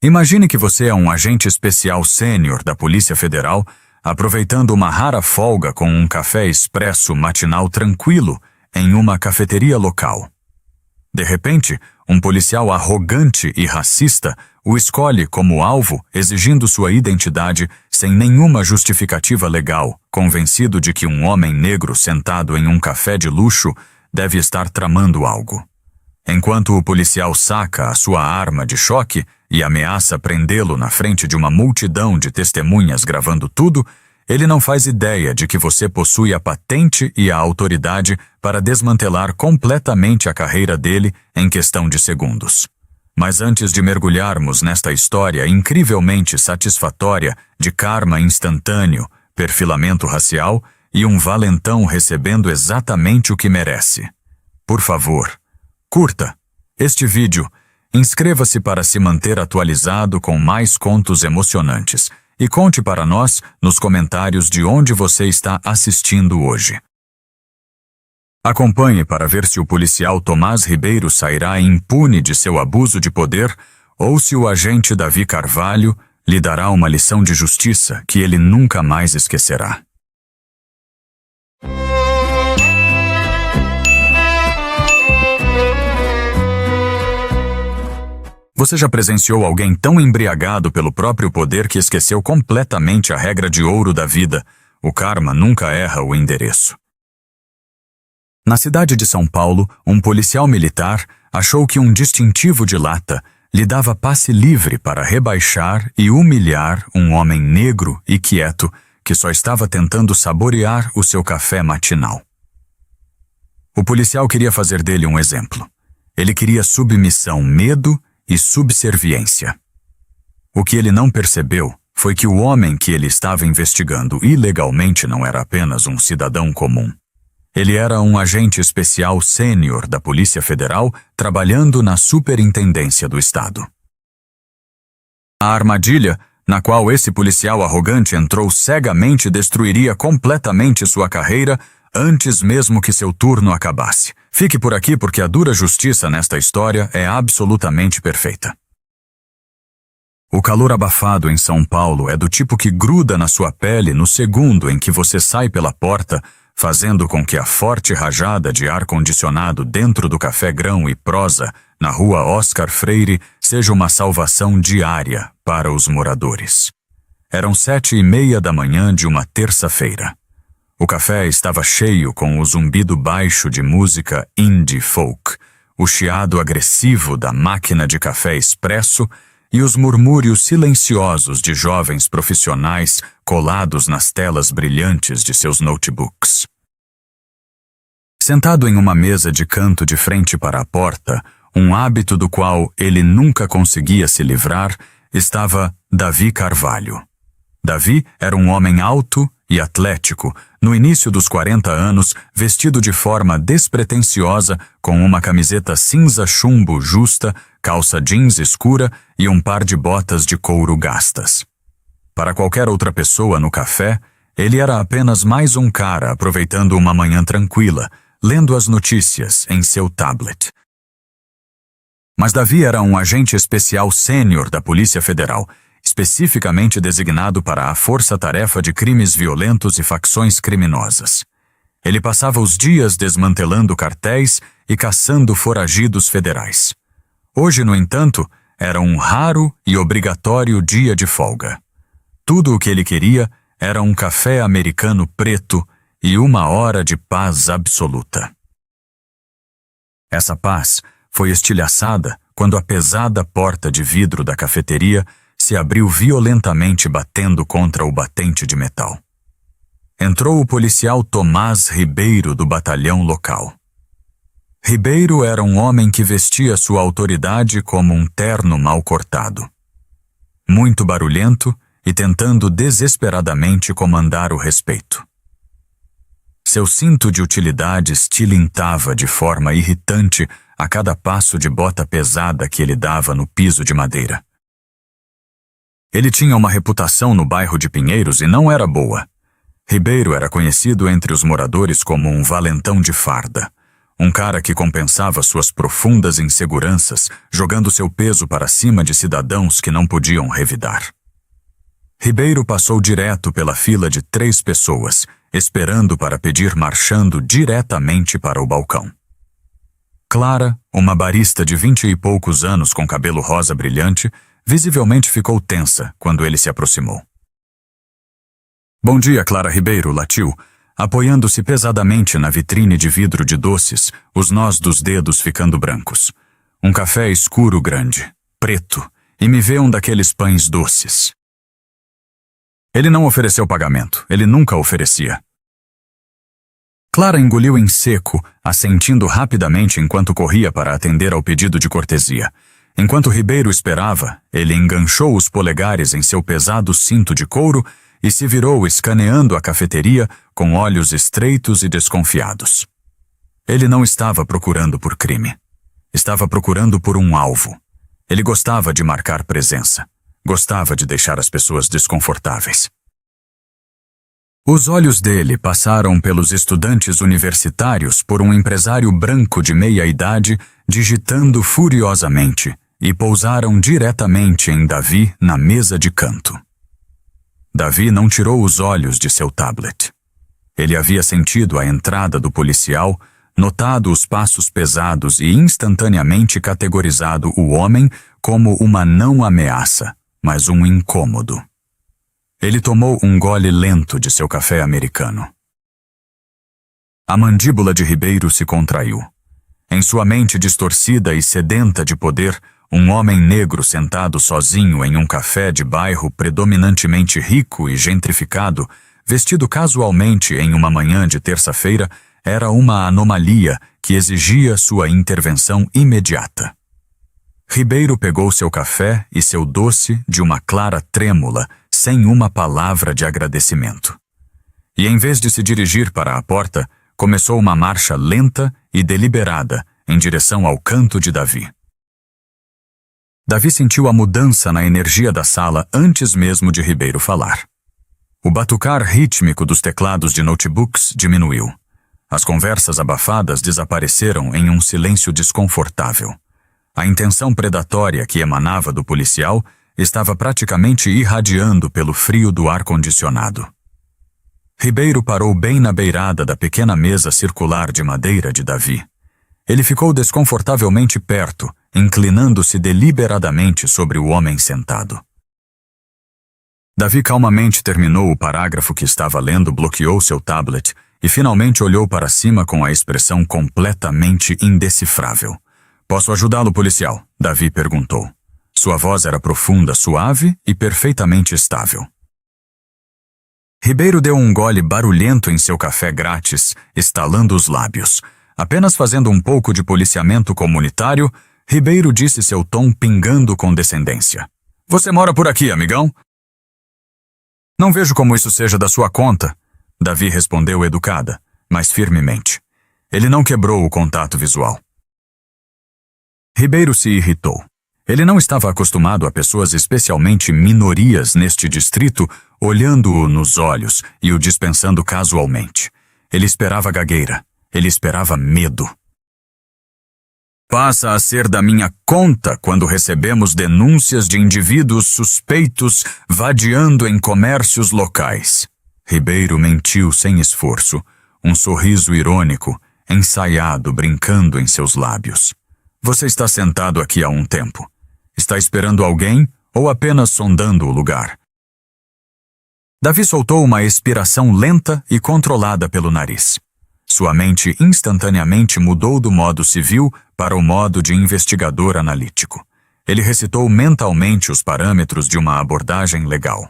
Imagine que você é um agente especial sênior da Polícia Federal, aproveitando uma rara folga com um café expresso matinal tranquilo em uma cafeteria local. De repente, um policial arrogante e racista o escolhe como alvo, exigindo sua identidade sem nenhuma justificativa legal, convencido de que um homem negro sentado em um café de luxo deve estar tramando algo. Enquanto o policial saca a sua arma de choque e ameaça prendê-lo na frente de uma multidão de testemunhas gravando tudo, ele não faz ideia de que você possui a patente e a autoridade para desmantelar completamente a carreira dele em questão de segundos. Mas antes de mergulharmos nesta história incrivelmente satisfatória de karma instantâneo, perfilamento racial e um valentão recebendo exatamente o que merece, por favor, curta este vídeo, inscreva-se para se manter atualizado com mais contos emocionantes e conte para nós nos comentários de onde você está assistindo hoje. Acompanhe para ver se o policial Tomás Ribeiro sairá impune de seu abuso de poder ou se o agente Davi Carvalho lhe dará uma lição de justiça que ele nunca mais esquecerá. Você já presenciou alguém tão embriagado pelo próprio poder que esqueceu completamente a regra de ouro da vida? O karma nunca erra o endereço. Na cidade de São Paulo, um policial militar achou que um distintivo de lata lhe dava passe livre para rebaixar e humilhar um homem negro e quieto que só estava tentando saborear o seu café matinal. O policial queria fazer dele um exemplo. Ele queria submissão, medo e subserviência. O que ele não percebeu foi que o homem que ele estava investigando ilegalmente não era apenas um cidadão comum. Ele era um agente especial sênior da Polícia Federal trabalhando na Superintendência do Estado. A armadilha na qual esse policial arrogante entrou cegamente destruiria completamente sua carreira antes mesmo que seu turno acabasse. Fique por aqui porque a dura justiça nesta história é absolutamente perfeita. O calor abafado em São Paulo é do tipo que gruda na sua pele no segundo em que você sai pela porta, fazendo com que a forte rajada de ar-condicionado dentro do Café Grão e Prosa, na rua Oscar Freire, seja uma salvação diária para os moradores. Eram 7:30 da manhã de uma terça-feira. O café estava cheio com o zumbido baixo de música indie folk, o chiado agressivo da máquina de café expresso e os murmúrios silenciosos de jovens profissionais colados nas telas brilhantes de seus notebooks. Sentado em uma mesa de canto de frente para a porta, um hábito do qual ele nunca conseguia se livrar, estava Davi Carvalho. Davi era um homem alto e atlético, no início dos 40 anos, vestido de forma despretensiosa, com uma camiseta cinza chumbo justa, calça jeans escura e um par de botas de couro gastas. Para qualquer outra pessoa no café, ele era apenas mais um cara aproveitando uma manhã tranquila, lendo as notícias em seu tablet. Mas Davi era um agente especial sênior da Polícia Federal, especificamente designado para a Força-Tarefa de Crimes Violentos e Facções Criminosas. Ele passava os dias desmantelando cartéis e caçando foragidos federais. Hoje, no entanto, era um raro e obrigatório dia de folga. Tudo o que ele queria era um café americano preto e 1 hora de paz absoluta. Essa paz foi estilhaçada quando a pesada porta de vidro da cafeteria se abriu violentamente batendo contra o batente de metal. Entrou o policial Tomás Ribeiro do batalhão local. Ribeiro era um homem que vestia sua autoridade como um terno mal cortado. Muito barulhento e tentando desesperadamente comandar o respeito. Seu cinto de utilidades tilintava de forma irritante a cada passo de bota pesada que ele dava no piso de madeira. Ele tinha uma reputação no bairro de Pinheiros e não era boa. Ribeiro era conhecido entre os moradores como um valentão de farda, um cara que compensava suas profundas inseguranças, jogando seu peso para cima de cidadãos que não podiam revidar. Ribeiro passou direto pela fila de 3 pessoas, esperando para pedir marchando diretamente para o balcão. Clara, uma barista de 20 e poucos anos com cabelo rosa brilhante, visivelmente ficou tensa quando ele se aproximou. "Bom dia, Clara Ribeiro", latiu, apoiando-se pesadamente na vitrine de vidro de doces, os nós dos dedos ficando brancos. Um café escuro grande, preto, e me vê um daqueles pães doces. Ele não ofereceu pagamento, ele nunca oferecia. Clara engoliu em seco, assentindo rapidamente enquanto corria para atender ao pedido de cortesia. Enquanto Ribeiro esperava, ele enganchou os polegares em seu pesado cinto de couro e se virou escaneando a cafeteria com olhos estreitos e desconfiados. Ele não estava procurando por crime. Estava procurando por um alvo. Ele gostava de marcar presença. Gostava de deixar as pessoas desconfortáveis. Os olhos dele passaram pelos estudantes universitários por um empresário branco de meia-idade digitando furiosamente e pousaram diretamente em Davi na mesa de canto. Davi não tirou os olhos de seu tablet. Ele havia sentido a entrada do policial, notado os passos pesados e instantaneamente categorizado o homem como uma não ameaça, mas um incômodo. Ele tomou um gole lento de seu café americano. A mandíbula de Ribeiro se contraiu. Em sua mente distorcida e sedenta de poder, um homem negro sentado sozinho em um café de bairro predominantemente rico e gentrificado, vestido casualmente em uma manhã de terça-feira, era uma anomalia que exigia sua intervenção imediata. Ribeiro pegou seu café e seu doce de uma Clara trêmula, sem uma palavra de agradecimento. E em vez de se dirigir para a porta, começou uma marcha lenta e deliberada em direção ao canto de Davi. Davi sentiu a mudança na energia da sala antes mesmo de Ribeiro falar. O batucar rítmico dos teclados de notebooks diminuiu. As conversas abafadas desapareceram em um silêncio desconfortável. A intenção predatória que emanava do policial estava praticamente irradiando pelo frio do ar-condicionado. Ribeiro parou bem na beirada da pequena mesa circular de madeira de Davi. Ele ficou desconfortavelmente perto, inclinando-se deliberadamente sobre o homem sentado. Davi calmamente terminou o parágrafo que estava lendo, bloqueou seu tablet e finalmente olhou para cima com a expressão completamente indecifrável. "Posso ajudá-lo, policial?" Davi perguntou. Sua voz era profunda, suave e perfeitamente estável. Ribeiro deu um gole barulhento em seu café grátis, estalando os lábios. Apenas fazendo um pouco de policiamento comunitário, Ribeiro disse seu tom pingando condescendência. "Você mora por aqui, amigão?" "Não vejo como isso seja da sua conta", Davi respondeu educada, mas firmemente. Ele não quebrou o contato visual. Ribeiro se irritou. Ele não estava acostumado a pessoas, especialmente minorias neste distrito, olhando-o nos olhos e o dispensando casualmente. Ele esperava gagueira. Ele esperava medo. "Passa a ser da minha conta quando recebemos denúncias de indivíduos suspeitos vadiando em comércios locais." Ribeiro mentiu sem esforço, um sorriso irônico, ensaiado, brincando em seus lábios. "Você está sentado aqui há um tempo. Está esperando alguém ou apenas sondando o lugar?" Davi soltou uma expiração lenta e controlada pelo nariz. Sua mente instantaneamente mudou do modo civil para o modo de investigador analítico. Ele recitou mentalmente os parâmetros de uma abordagem legal.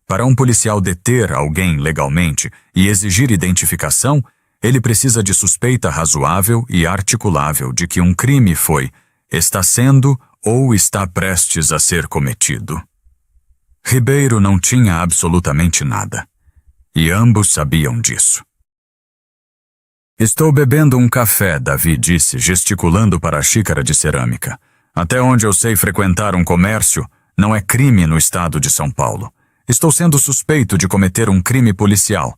Para um policial deter alguém legalmente e exigir identificação, ele precisa de suspeita razoável e articulável de que um crime foi, está sendo ou está prestes a ser cometido. Ribeiro não tinha absolutamente nada. E ambos sabiam disso. "Estou bebendo um café", Davi disse, gesticulando para a xícara de cerâmica. "Até onde eu sei, frequentar um comércio não é crime no estado de São Paulo. Estou sendo suspeito de cometer um crime policial."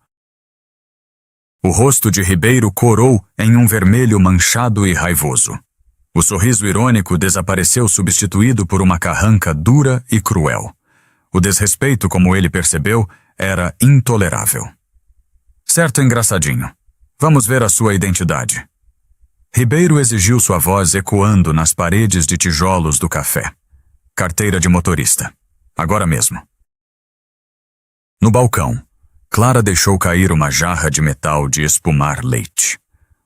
O rosto de Ribeiro corou em um vermelho manchado e raivoso. O sorriso irônico desapareceu, substituído por uma carranca dura e cruel. O desrespeito, como ele percebeu, era intolerável. Certo, engraçadinho. Vamos ver a sua identidade. Ribeiro exigiu, sua voz ecoando nas paredes de tijolos do café. Carteira de motorista. Agora mesmo. No balcão, Clara deixou cair uma jarra de metal de espumar leite.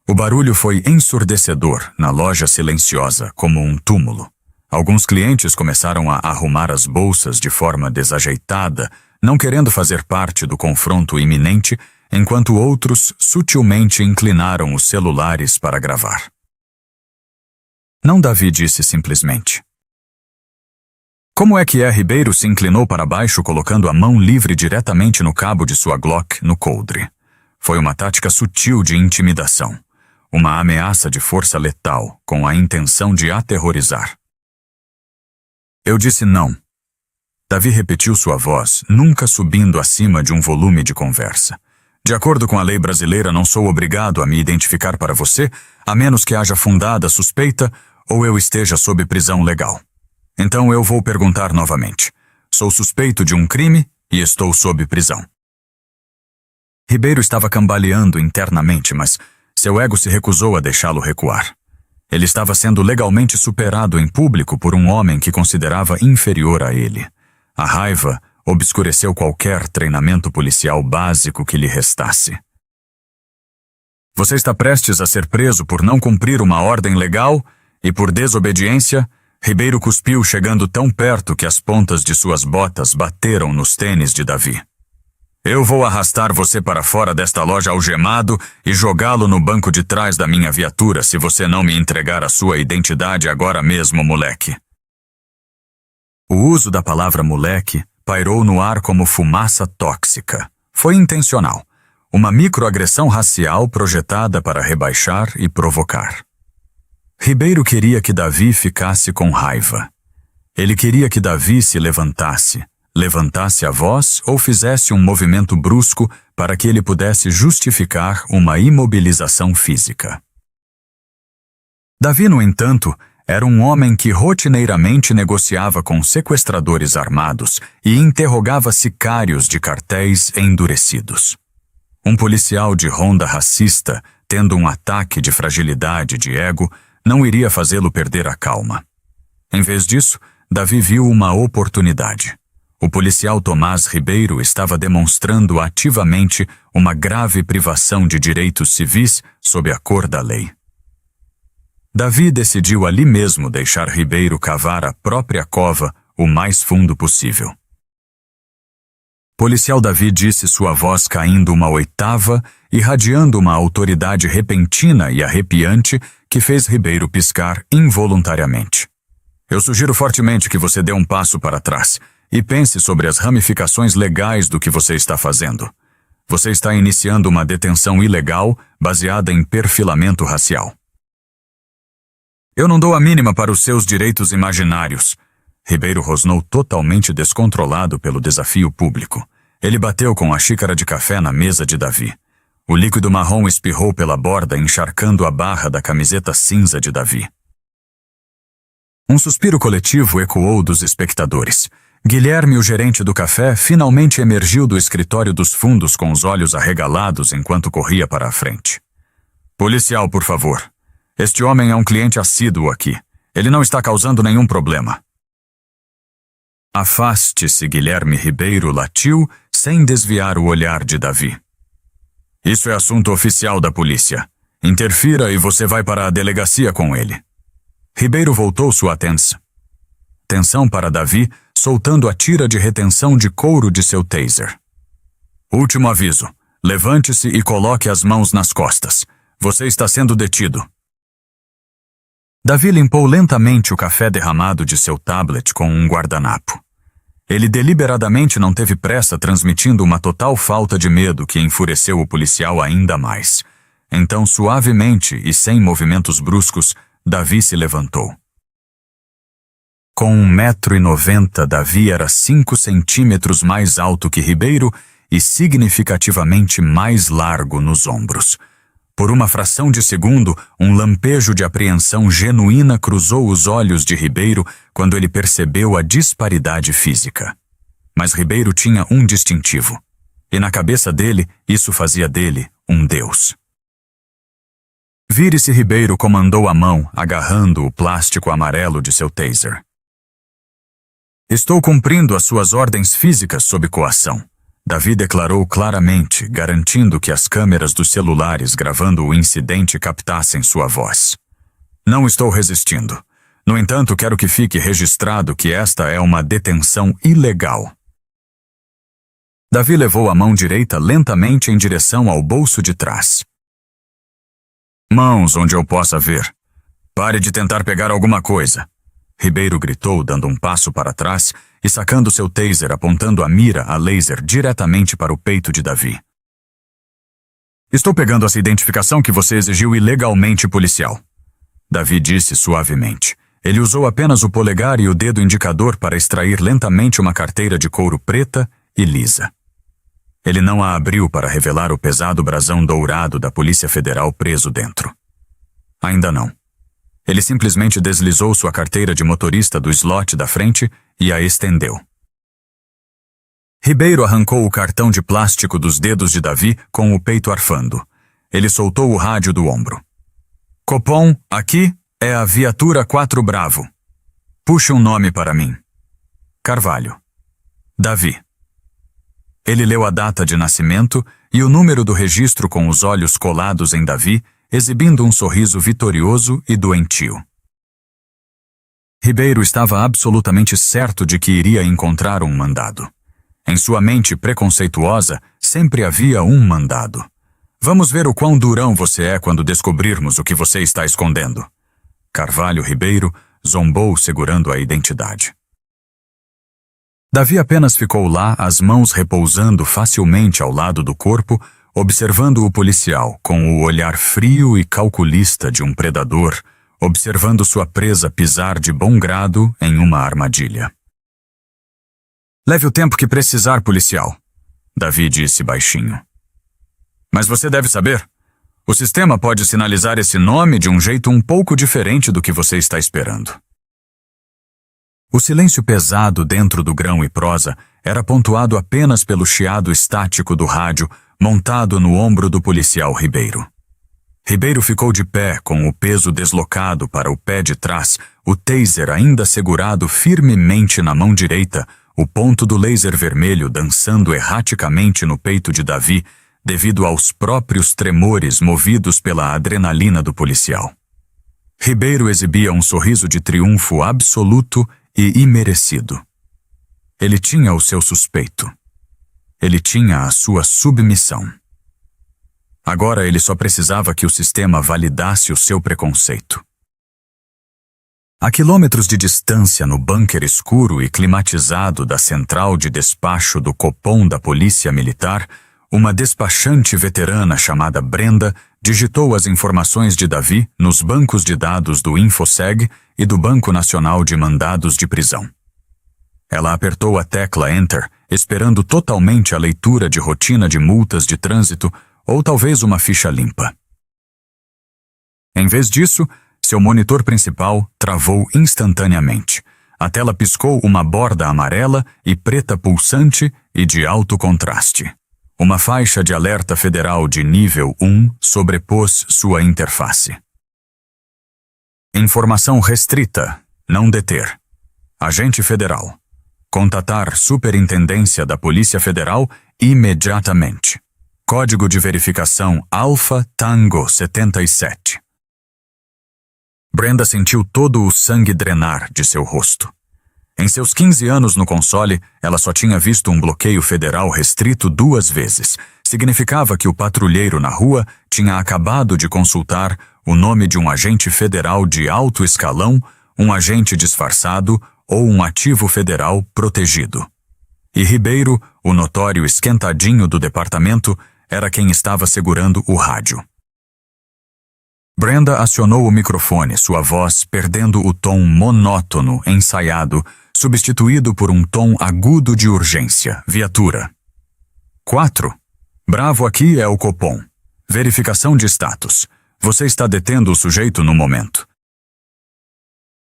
O barulho foi ensurdecedor na loja silenciosa, como um túmulo. Alguns clientes começaram a arrumar as bolsas de forma desajeitada, não querendo fazer parte do confronto iminente, enquanto outros sutilmente inclinaram os celulares para gravar. Não, Davi disse simplesmente. Como é que Ribeiro se inclinou para baixo, colocando a mão livre diretamente no cabo de sua Glock no coldre. Foi uma tática sutil de intimidação. Uma ameaça de força letal, com a intenção de aterrorizar. Eu disse não. Davi repetiu sua voz, nunca subindo acima de um volume de conversa. De acordo com a lei brasileira, não sou obrigado a me identificar para você, a menos que haja fundada suspeita ou eu esteja sob prisão legal. Então eu vou perguntar novamente. Sou suspeito de um crime e estou sob prisão. Ribeiro estava cambaleando internamente, mas seu ego se recusou a deixá-lo recuar. Ele estava sendo legalmente superado em público por um homem que considerava inferior a ele. A raiva obscureceu qualquer treinamento policial básico que lhe restasse. Você está prestes a ser preso por não cumprir uma ordem legal e por desobediência. Ribeiro cuspiu, chegando tão perto que as pontas de suas botas bateram nos tênis de Davi. Eu vou arrastar você para fora desta loja algemado e jogá-lo no banco de trás da minha viatura se você não me entregar a sua identidade agora mesmo, moleque. O uso da palavra moleque pairou no ar como fumaça tóxica. Foi intencional. Uma microagressão racial projetada para rebaixar e provocar. Ribeiro queria que Davi ficasse com raiva. Ele queria que Davi se levantasse a voz ou fizesse um movimento brusco para que ele pudesse justificar uma imobilização física. Davi, no entanto, era um homem que rotineiramente negociava com sequestradores armados e interrogava sicários de cartéis endurecidos. Um policial de ronda racista, tendo um ataque de fragilidade de ego, não iria fazê-lo perder a calma. Em vez disso, Davi viu uma oportunidade. O policial Tomás Ribeiro estava demonstrando ativamente uma grave privação de direitos civis sob a cor da lei. Davi decidiu ali mesmo deixar Ribeiro cavar a própria cova o mais fundo possível. Policial Davi disse, sua voz caindo uma oitava, irradiando uma autoridade repentina e arrepiante que fez Ribeiro piscar involuntariamente. Eu sugiro fortemente que você dê um passo para trás e pense sobre as ramificações legais do que você está fazendo. Você está iniciando uma detenção ilegal baseada em perfilamento racial. Eu não dou a mínima para os seus direitos imaginários. Ribeiro rosnou totalmente descontrolado pelo desafio público. Ele bateu com a xícara de café na mesa de Davi. O líquido marrom espirrou pela borda, encharcando a barra da camiseta cinza de Davi. Um suspiro coletivo ecoou dos espectadores. Guilherme, o gerente do café, finalmente emergiu do escritório dos fundos com os olhos arregalados enquanto corria para a frente. Policial, por favor. Este homem é um cliente assíduo aqui. Ele não está causando nenhum problema. Afaste-se, Guilherme Ribeiro latiu, sem desviar o olhar de Davi. Isso é assunto oficial da polícia. Interfira e você vai para a delegacia com ele. Ribeiro voltou sua atenção para Davi, soltando a tira de retenção de couro de seu taser. Último aviso. Levante-se e coloque as mãos nas costas. Você está sendo detido. Davi limpou lentamente o café derramado de seu tablet com um guardanapo. Ele deliberadamente não teve pressa, transmitindo uma total falta de medo que enfureceu o policial ainda mais. Então, suavemente e sem movimentos bruscos, Davi se levantou. Com 1,90 m, Davi era 5 centímetros mais alto que Ribeiro e significativamente mais largo nos ombros. Por uma fração de segundo, um lampejo de apreensão genuína cruzou os olhos de Ribeiro quando ele percebeu a disparidade física. Mas Ribeiro tinha um distintivo, e na cabeça dele, isso fazia dele um deus. Vire-se, Ribeiro comandou a mão, agarrando o plástico amarelo de seu taser. Estou cumprindo as suas ordens físicas sob coação. Davi declarou claramente, garantindo que as câmeras dos celulares gravando o incidente captassem sua voz. Não estou resistindo. No entanto, quero que fique registrado que esta é uma detenção ilegal. Davi levou a mão direita lentamente em direção ao bolso de trás. Mãos onde eu possa ver. Pare de tentar pegar alguma coisa. Ribeiro gritou, dando um passo para trás e sacando seu taser, apontando a mira a laser diretamente para o peito de Davi. Estou pegando essa identificação que você exigiu ilegalmente, policial. Davi disse suavemente. Ele usou apenas o polegar e o dedo indicador para extrair lentamente uma carteira de couro preta e lisa. Ele não a abriu para revelar o pesado brasão dourado da Polícia Federal preso dentro. Ainda não. Ele simplesmente deslizou sua carteira de motorista do slot da frente e a estendeu. Ribeiro arrancou o cartão de plástico dos dedos de Davi com o peito arfando. Ele soltou o rádio do ombro. Copom, aqui é a viatura 4 Bravo. Puxe um nome para mim. Carvalho. Davi. Ele leu a data de nascimento e o número do registro com os olhos colados em Davi, exibindo um sorriso vitorioso e doentio. Ribeiro estava absolutamente certo de que iria encontrar um mandado. Em sua mente preconceituosa, sempre havia um mandado. Vamos ver o quão durão você é quando descobrirmos o que você está escondendo. Carvalho Ribeiro zombou segurando a identidade. Davi apenas ficou lá, as mãos repousando facilmente ao lado do corpo, observando o policial com o olhar frio e calculista de um predador, observando sua presa pisar de bom grado em uma armadilha. Leve o tempo que precisar, policial, Davi disse baixinho. Mas você deve saber, o sistema pode sinalizar esse nome de um jeito um pouco diferente do que você está esperando. O silêncio pesado dentro do grão e prosa era pontuado apenas pelo chiado estático do rádio montado no ombro do policial Ribeiro. Ribeiro ficou de pé com o peso deslocado para o pé de trás, o taser ainda segurado firmemente na mão direita, o ponto do laser vermelho dançando erraticamente no peito de Davi devido aos próprios tremores movidos pela adrenalina do policial. Ribeiro exibia um sorriso de triunfo absoluto e imerecido. Ele tinha o seu suspeito. Ele tinha a sua submissão. Agora ele só precisava que o sistema validasse o seu preconceito. A quilômetros de distância no bunker escuro e climatizado da central de despacho do Copom da Polícia Militar, uma despachante veterana chamada Brenda digitou as informações de Davi nos bancos de dados do InfoSeg e do Banco Nacional de Mandados de Prisão. Ela apertou a tecla Enter, esperando totalmente a leitura de rotina de multas de trânsito ou talvez uma ficha limpa. Em vez disso, seu monitor principal travou instantaneamente. A tela piscou uma borda amarela e preta pulsante e de alto contraste. Uma faixa de alerta federal de nível 1 sobrepôs sua interface. Informação restrita. Não deter. Agente federal. Contatar Superintendência da Polícia Federal imediatamente. Código de verificação Alpha Tango 77. Brenda sentiu todo o sangue drenar de seu rosto. Em seus 15 anos no console, ela só tinha visto um bloqueio federal restrito 2 vezes. Significava que o patrulheiro na rua tinha acabado de consultar o nome de um agente federal de alto escalão, um agente disfarçado ou um ativo federal protegido. E Ribeiro, o notório esquentadinho do departamento, era quem estava segurando o rádio. Brenda acionou o microfone, sua voz perdendo o tom monótono, ensaiado, substituído por um tom agudo de urgência. Viatura. 4. Bravo, aqui é o Copom. Verificação de status. Você está detendo o sujeito no momento.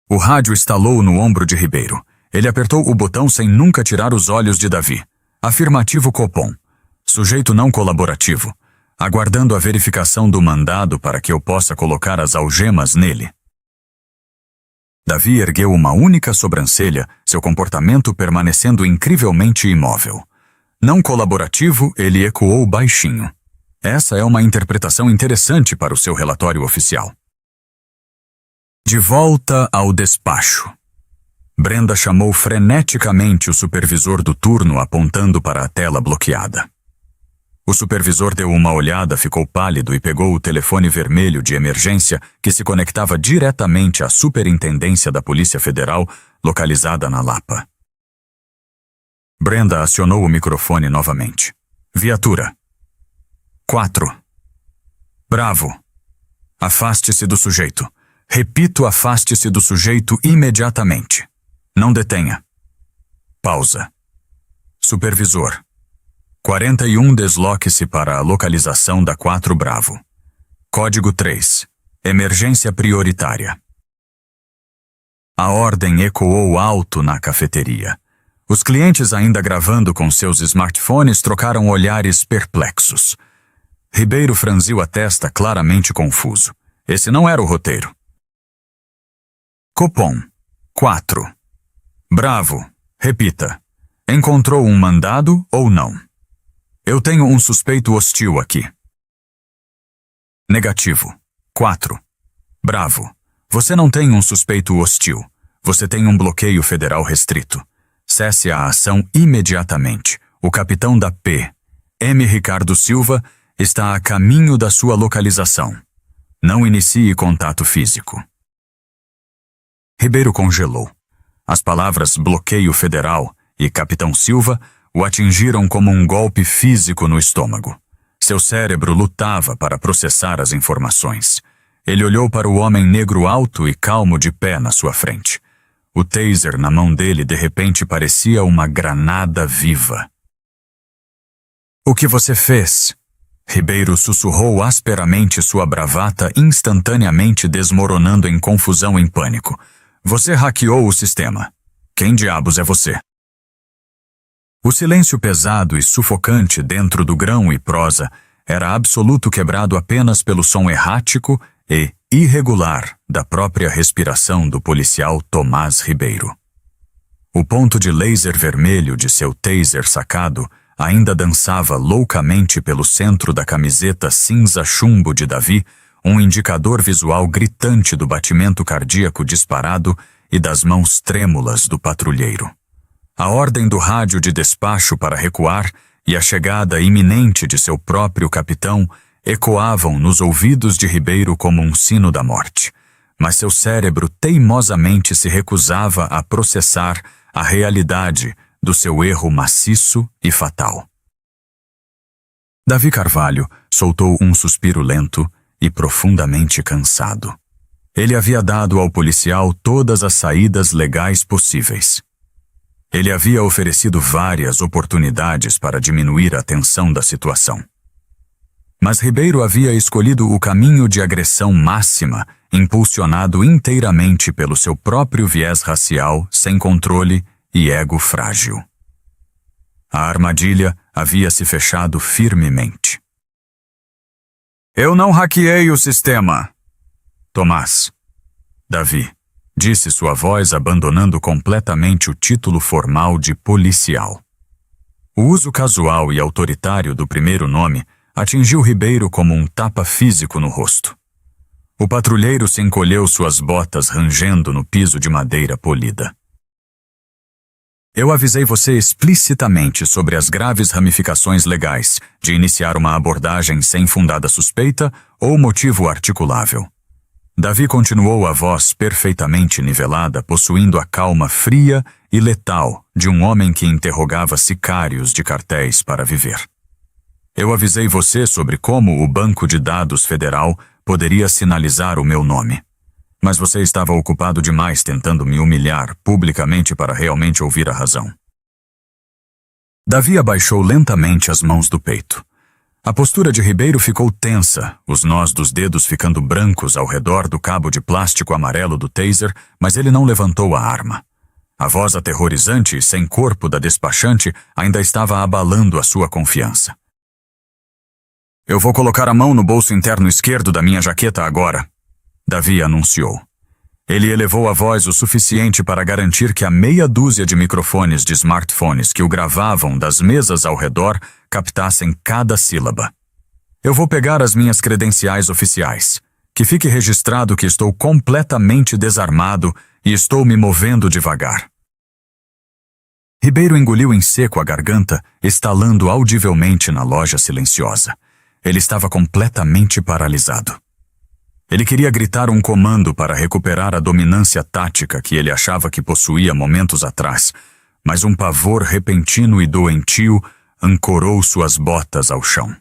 O rádio estalou no ombro de Ribeiro. Ele apertou o botão sem nunca tirar os olhos de Davi. Afirmativo, Copom. Sujeito não colaborativo. Aguardando a verificação do mandado para que eu possa colocar as algemas nele. Davi ergueu uma única sobrancelha, seu comportamento permanecendo incrivelmente imóvel. Não colaborativo, ele ecoou baixinho. Essa é uma interpretação interessante para o seu relatório oficial. De volta ao despacho. Brenda chamou freneticamente o supervisor do turno, apontando para a tela bloqueada. O supervisor deu uma olhada, ficou pálido e pegou o telefone vermelho de emergência que se conectava diretamente à Superintendência da Polícia Federal, localizada na Lapa. Brenda acionou o microfone novamente. Viatura. 4. Bravo. Afaste-se do sujeito. Repito, afaste-se do sujeito imediatamente. Não detenha. Pausa. Supervisor. 41, desloque-se para a localização da 4 Bravo. Código 3. Emergência prioritária. A ordem ecoou alto na cafeteria. Os clientes, ainda gravando com seus smartphones, trocaram olhares perplexos. Ribeiro franziu a testa, claramente confuso. Esse não era o roteiro. Copom. 4. Bravo. Repita. Encontrou um mandado ou não? Eu tenho um suspeito hostil aqui. Negativo. 4. Bravo. Você não tem um suspeito hostil. Você tem um bloqueio federal restrito. Cesse a ação imediatamente. O capitão da P, M. Ricardo Silva, está a caminho da sua localização. Não inicie contato físico. Ribeiro congelou. As palavras bloqueio federal e capitão Silva o atingiram como um golpe físico no estômago. Seu cérebro lutava para processar as informações. Ele olhou para o homem negro alto e calmo de pé na sua frente. O taser na mão dele de repente parecia uma granada viva. O que você fez? Ribeiro sussurrou asperamente, sua bravata instantaneamente desmoronando em confusão e pânico. Você hackeou o sistema. Quem diabos é você? O silêncio pesado e sufocante dentro do grão e prosa era absoluto, quebrado apenas pelo som errático e irregular da própria respiração do policial Tomás Ribeiro. O ponto de laser vermelho de seu taser sacado ainda dançava loucamente pelo centro da camiseta cinza chumbo de Davi, um indicador visual gritante do batimento cardíaco disparado e das mãos trêmulas do patrulheiro. A ordem do rádio de despacho para recuar e a chegada iminente de seu próprio capitão ecoavam nos ouvidos de Ribeiro como um sino da morte, mas seu cérebro teimosamente se recusava a processar a realidade do seu erro maciço e fatal. Davi Carvalho soltou um suspiro lento e profundamente cansado. Ele havia dado ao policial todas as saídas legais possíveis. Ele havia oferecido várias oportunidades para diminuir a tensão da situação. Mas Ribeiro havia escolhido o caminho de agressão máxima, impulsionado inteiramente pelo seu próprio viés racial, sem controle e ego frágil. A armadilha havia se fechado firmemente. Eu não hackeei o sistema. Tomás. Davi. Disse sua voz, abandonando completamente o título formal de policial. O uso casual e autoritário do primeiro nome atingiu Ribeiro como um tapa físico no rosto. O patrulheiro se encolheu, suas botas rangendo no piso de madeira polida. Eu avisei você explicitamente sobre as graves ramificações legais de iniciar uma abordagem sem fundada suspeita ou motivo articulável. Davi continuou, a voz perfeitamente nivelada, possuindo a calma fria e letal de um homem que interrogava sicários de cartéis para viver. Eu avisei você sobre como o Banco de Dados Federal poderia sinalizar o meu nome. Mas você estava ocupado demais tentando me humilhar publicamente para realmente ouvir a razão. Davi abaixou lentamente as mãos do peito. A postura de Ribeiro ficou tensa, os nós dos dedos ficando brancos ao redor do cabo de plástico amarelo do taser, mas ele não levantou a arma. A voz aterrorizante e sem corpo da despachante ainda estava abalando a sua confiança. "Eu vou colocar a mão no bolso interno esquerdo da minha jaqueta agora", Davi anunciou. Ele elevou a voz o suficiente para garantir que a meia dúzia de microfones de smartphones que o gravavam das mesas ao redor captassem cada sílaba. "Eu vou pegar as minhas credenciais oficiais. Que fique registrado que estou completamente desarmado e estou me movendo devagar." Ribeiro engoliu em seco a garganta, estalando audivelmente na loja silenciosa. Ele estava completamente paralisado. Ele queria gritar um comando para recuperar a dominância tática que ele achava que possuía momentos atrás, mas um pavor repentino e doentio ancorou suas botas ao chão.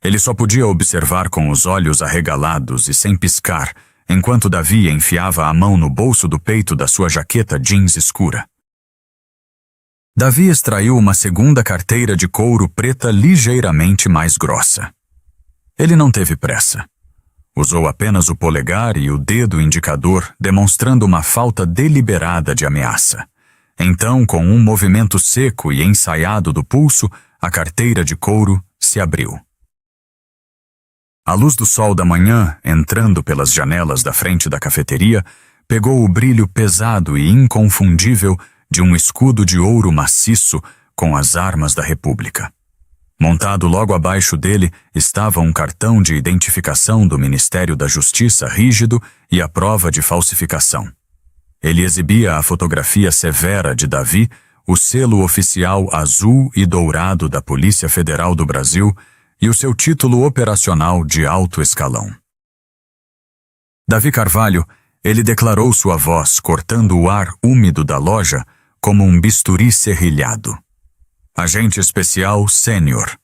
Ele só podia observar com os olhos arregalados e sem piscar, enquanto Davi enfiava a mão no bolso do peito da sua jaqueta jeans escura. Davi extraiu uma segunda carteira de couro preta ligeiramente mais grossa. Ele não teve pressa. Usou apenas o polegar e o dedo indicador, demonstrando uma falta deliberada de ameaça. Então, com um movimento seco e ensaiado do pulso, a carteira de couro se abriu. A luz do sol da manhã, entrando pelas janelas da frente da cafeteria, pegou o brilho pesado e inconfundível de um escudo de ouro maciço com as armas da República. Montado logo abaixo dele estava um cartão de identificação do Ministério da Justiça rígido e a prova de falsificação. Ele exibia a fotografia severa de Davi, o selo oficial azul e dourado da Polícia Federal do Brasil e o seu título operacional de alto escalão. Davi Carvalho, ele declarou sua voz cortando o ar úmido da loja como um bisturi serrilhado. Agente Especial Sênior,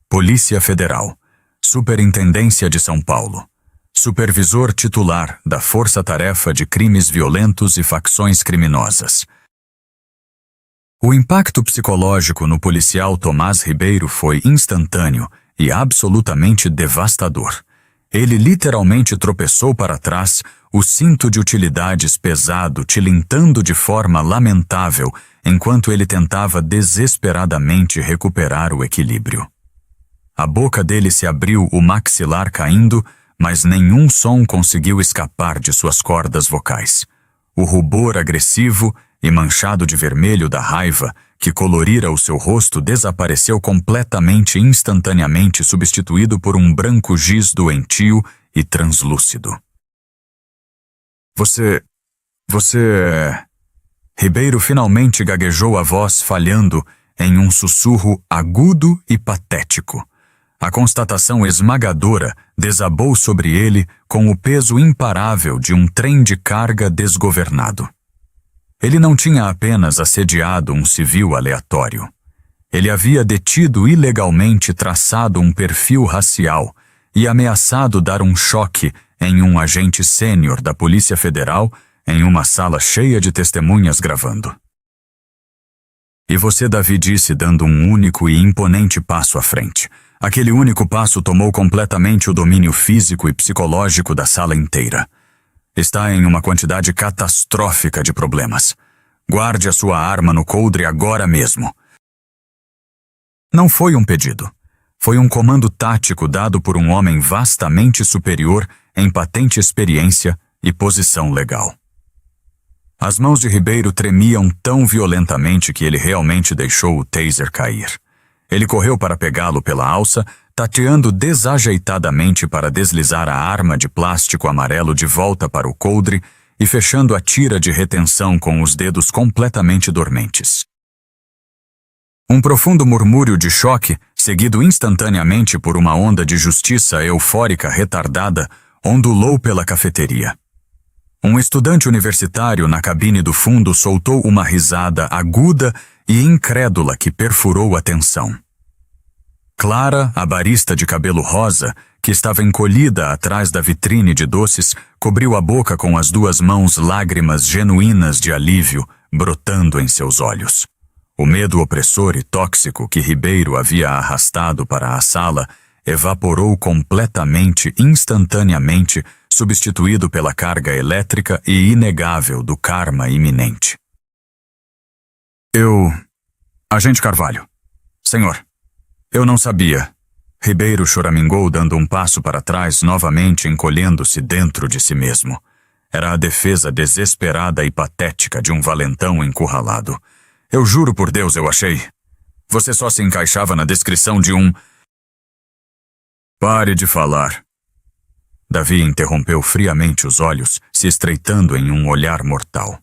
Polícia Federal, Superintendência de São Paulo, Supervisor Titular da Força-Tarefa de Crimes Violentos e Facções Criminosas. O impacto psicológico no policial Tomás Ribeiro foi instantâneo e absolutamente devastador. Ele literalmente tropeçou para trás, o cinto de utilidades pesado tilintando de forma lamentável, enquanto ele tentava desesperadamente recuperar o equilíbrio. A boca dele se abriu, o maxilar caindo, mas nenhum som conseguiu escapar de suas cordas vocais. O rubor agressivo e manchado de vermelho da raiva que colorira o seu rosto desapareceu completamente instantaneamente, substituído por um branco giz doentio e translúcido. Você... Ribeiro finalmente gaguejou, a voz falhando em um sussurro agudo e patético. A constatação esmagadora desabou sobre ele com o peso imparável de um trem de carga desgovernado. Ele não tinha apenas assediado um civil aleatório. Ele havia detido ilegalmente, traçado um perfil racial e ameaçado dar um choque em um agente sênior da Polícia Federal em uma sala cheia de testemunhas gravando. E você, Davi, disse, dando um único e imponente passo à frente. Aquele único passo tomou completamente o domínio físico e psicológico da sala inteira. Está em uma quantidade catastrófica de problemas. Guarde a sua arma no coldre agora mesmo. Não foi um pedido. Foi um comando tático dado por um homem vastamente superior em patente experiência e posição legal. As mãos de Ribeiro tremiam tão violentamente que ele realmente deixou o taser cair. Ele correu para pegá-lo pela alça, tateando desajeitadamente para deslizar a arma de plástico amarelo de volta para o coldre e fechando a tira de retenção com os dedos completamente dormentes. Um profundo murmúrio de choque, seguido instantaneamente por uma onda de justiça eufórica retardada, ondulou pela cafeteria. Um estudante universitário na cabine do fundo soltou uma risada aguda e incrédula que perfurou a tensão. Clara, a barista de cabelo rosa, que estava encolhida atrás da vitrine de doces, cobriu a boca com as duas mãos, lágrimas genuínas de alívio brotando em seus olhos. O medo opressor e tóxico que Ribeiro havia arrastado para a sala evaporou completamente, instantaneamente, substituído pela carga elétrica e inegável do karma iminente. Agente Carvalho. Senhor, eu não sabia. Ribeiro choramingou, dando um passo para trás, novamente encolhendo-se dentro de si mesmo. Era a defesa desesperada e patética de um valentão encurralado. Eu juro por Deus, eu achei. Você só se encaixava na descrição de um... Pare de falar. Davi interrompeu friamente, os olhos se estreitando em um olhar mortal.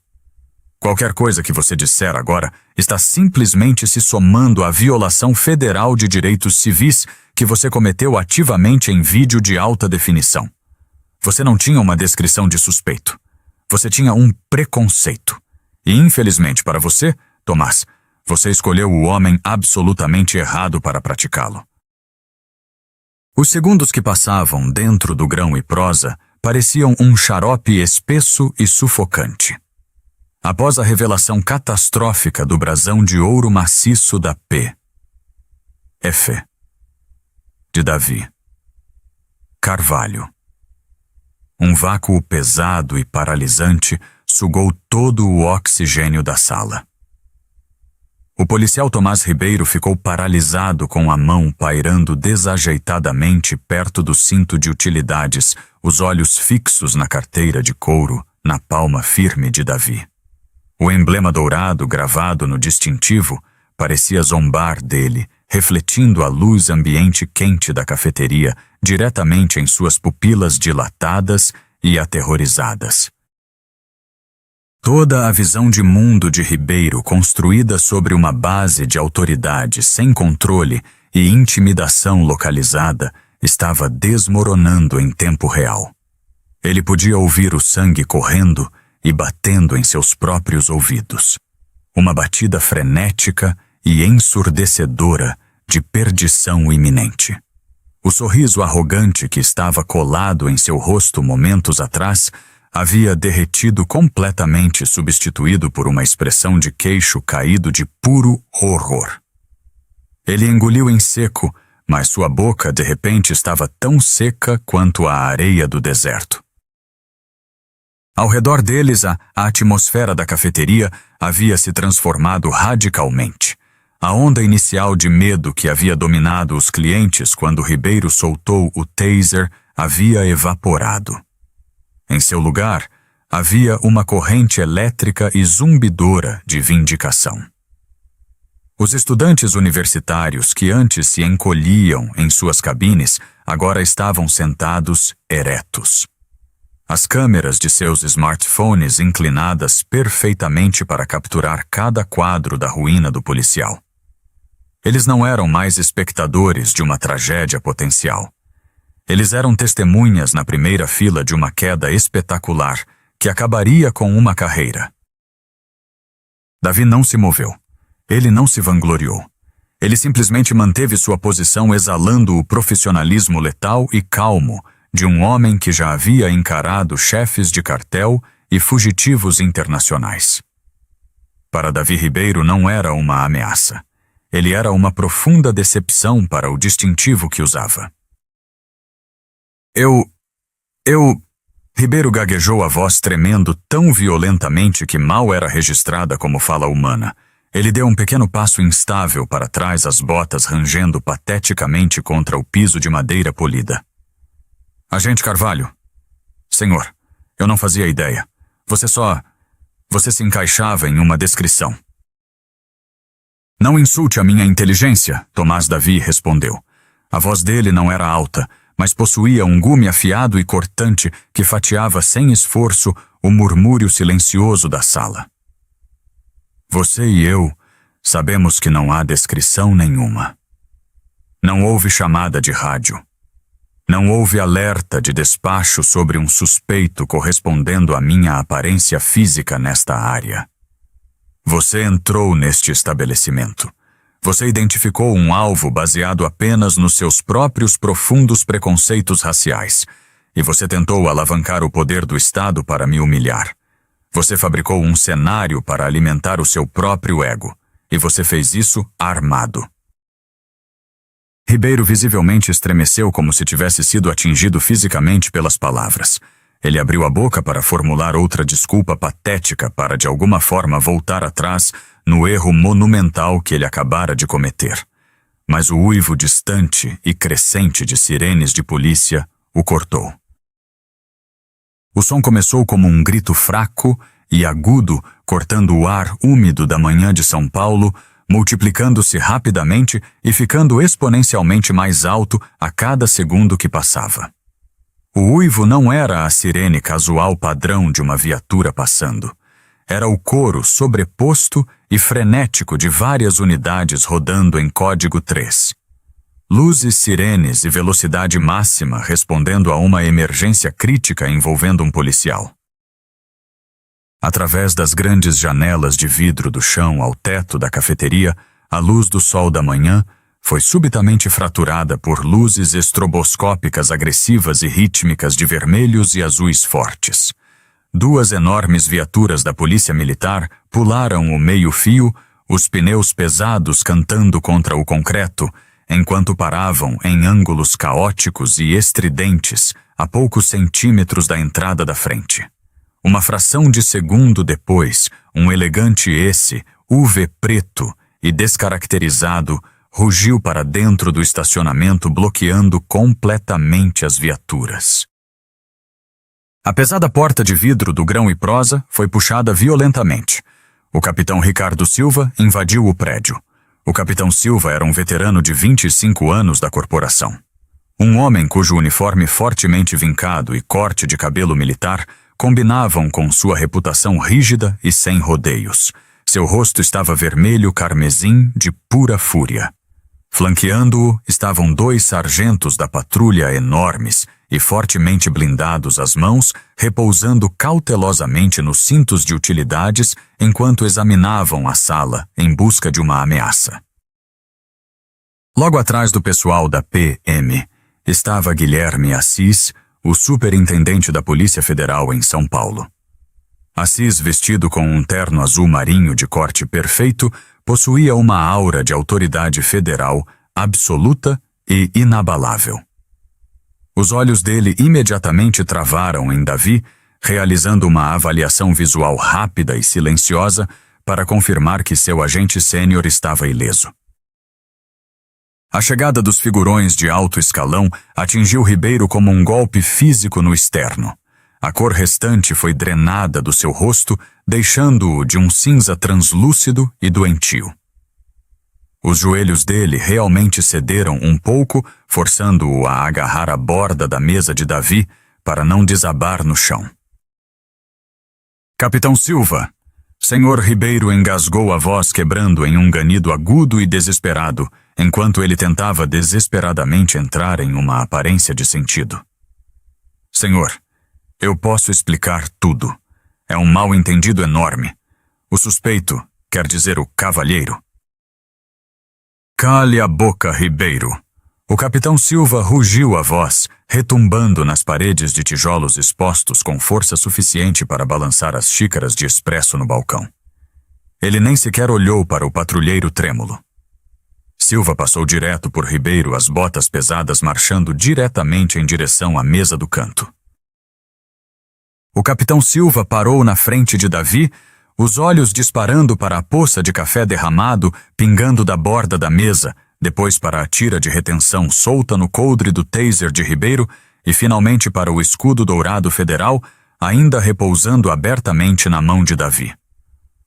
Qualquer coisa que você disser agora está simplesmente se somando à violação federal de direitos civis que você cometeu ativamente em vídeo de alta definição. Você não tinha uma descrição de suspeito. Você tinha um preconceito. E, infelizmente para você, Tomás, você escolheu o homem absolutamente errado para praticá-lo. Os segundos que passavam dentro do grão e prosa pareciam um xarope espesso e sufocante. Após a revelação catastrófica do brasão de ouro maciço da F. de Davi Carvalho. Um vácuo pesado e paralisante sugou todo o oxigênio da sala. O policial Tomás Ribeiro ficou paralisado, com a mão pairando desajeitadamente perto do cinto de utilidades, os olhos fixos na carteira de couro, na palma firme de Davi. O emblema dourado gravado no distintivo parecia zombar dele, refletindo a luz ambiente quente da cafeteria diretamente em suas pupilas dilatadas e aterrorizadas. Toda a visão de mundo de Ribeiro, construída sobre uma base de autoridade sem controle e intimidação localizada, estava desmoronando em tempo real. Ele podia ouvir o sangue correndo e batendo em seus próprios ouvidos. Uma batida frenética e ensurdecedora de perdição iminente. O sorriso arrogante que estava colado em seu rosto momentos atrás havia derretido completamente, substituído por uma expressão de queixo caído de puro horror. Ele engoliu em seco, mas sua boca de repente estava tão seca quanto a areia do deserto. Ao redor deles, a atmosfera da cafeteria havia se transformado radicalmente. A onda inicial de medo que havia dominado os clientes quando Ribeiro soltou o taser havia evaporado. Em seu lugar, havia uma corrente elétrica e zumbidora de vindicação. Os estudantes universitários que antes se encolhiam em suas cabines agora estavam sentados eretos. As câmeras de seus smartphones inclinadas perfeitamente para capturar cada quadro da ruína do policial. Eles não eram mais espectadores de uma tragédia potencial. Eles eram testemunhas na primeira fila de uma queda espetacular que acabaria com uma carreira. Davi não se moveu. Ele não se vangloriou. Ele simplesmente manteve sua posição, exalando o profissionalismo letal e calmo de um homem que já havia encarado chefes de cartel e fugitivos internacionais. Para Davi Ribeiro não era uma ameaça. Ele era uma profunda decepção para o distintivo que usava. Ribeiro gaguejou, a voz tremendo tão violentamente que mal era registrada como fala humana. Ele deu um pequeno passo instável para trás, as botas rangendo pateticamente contra o piso de madeira polida. Agente Carvalho. Senhor, eu não fazia ideia. Você se encaixava em uma descrição. Não insulte a minha inteligência, Tomás Davi respondeu. A voz dele não era alta, mas possuía um gume afiado e cortante que fatiava sem esforço o murmúrio silencioso da sala. Você e eu sabemos que não há descrição nenhuma. Não houve chamada de rádio. Não houve alerta de despacho sobre um suspeito correspondendo à minha aparência física nesta área. Você entrou neste estabelecimento. Você identificou um alvo baseado apenas nos seus próprios profundos preconceitos raciais, e você tentou alavancar o poder do Estado para me humilhar. Você fabricou um cenário para alimentar o seu próprio ego, e você fez isso armado. Ribeiro visivelmente estremeceu como se tivesse sido atingido fisicamente pelas palavras. Ele abriu a boca para formular outra desculpa patética para de alguma forma voltar atrás no erro monumental que ele acabara de cometer. Mas o uivo distante e crescente de sirenes de polícia o cortou. O som começou como um grito fraco e agudo, cortando o ar úmido da manhã de São Paulo, multiplicando-se rapidamente e ficando exponencialmente mais alto a cada segundo que passava. O uivo não era a sirene casual padrão de uma viatura passando. Era o coro sobreposto e frenético de várias unidades rodando em código 3. Luzes, sirenes e velocidade máxima respondendo a uma emergência crítica envolvendo um policial. Através das grandes janelas de vidro do chão ao teto da cafeteria, a luz do sol da manhã foi subitamente fraturada por luzes estroboscópicas agressivas e rítmicas de vermelhos e azuis fortes. 2 enormes viaturas da polícia militar pularam o meio-fio, os pneus pesados cantando contra o concreto, enquanto paravam em ângulos caóticos e estridentes a poucos centímetros da entrada da frente. Uma fração de segundo depois, um elegante UV preto e descaracterizado rugiu para dentro do estacionamento, bloqueando completamente as viaturas. A pesada porta de vidro do grão e prosa foi puxada violentamente. O capitão Ricardo Silva invadiu o prédio. O capitão Silva era um veterano de 25 anos da corporação. Um homem cujo uniforme fortemente vincado e corte de cabelo militar combinavam com sua reputação rígida e sem rodeios. Seu rosto estava vermelho carmesim de pura fúria. Flanqueando-o estavam 2 sargentos da patrulha enormes e fortemente blindados às mãos, repousando cautelosamente nos cintos de utilidades enquanto examinavam a sala em busca de uma ameaça. Logo atrás do pessoal da PM estava Guilherme Assis, o superintendente da Polícia Federal em São Paulo. Assis, vestido com um terno azul marinho de corte perfeito, possuía uma aura de autoridade federal absoluta e inabalável. Os olhos dele imediatamente travaram em Davi, realizando uma avaliação visual rápida e silenciosa para confirmar que seu agente sênior estava ileso. A chegada dos figurões de alto escalão atingiu Ribeiro como um golpe físico no externo. A cor restante foi drenada do seu rosto, deixando-o de um cinza translúcido e doentio. Os joelhos dele realmente cederam um pouco, forçando-o a agarrar a borda da mesa de Davi para não desabar no chão. "Capitão Silva!" Senhor Ribeiro engasgou a voz, quebrando em um ganido agudo e desesperado, enquanto ele tentava desesperadamente entrar em uma aparência de sentido. "Senhor, eu posso explicar tudo. É um mal-entendido enorme. O suspeito, quer dizer o cavalheiro." "Cale a boca, Ribeiro." O capitão Silva rugiu a voz, retumbando nas paredes de tijolos expostos com força suficiente para balançar as xícaras de expresso no balcão. Ele nem sequer olhou para o patrulheiro trêmulo. Silva passou direto por Ribeiro, as botas pesadas marchando diretamente em direção à mesa do canto. O capitão Silva parou na frente de Davi, os olhos disparando para a poça de café derramado pingando da borda da mesa, depois para a tira de retenção solta no coldre do taser de Ribeiro e finalmente para o escudo dourado federal, ainda repousando abertamente na mão de Davi.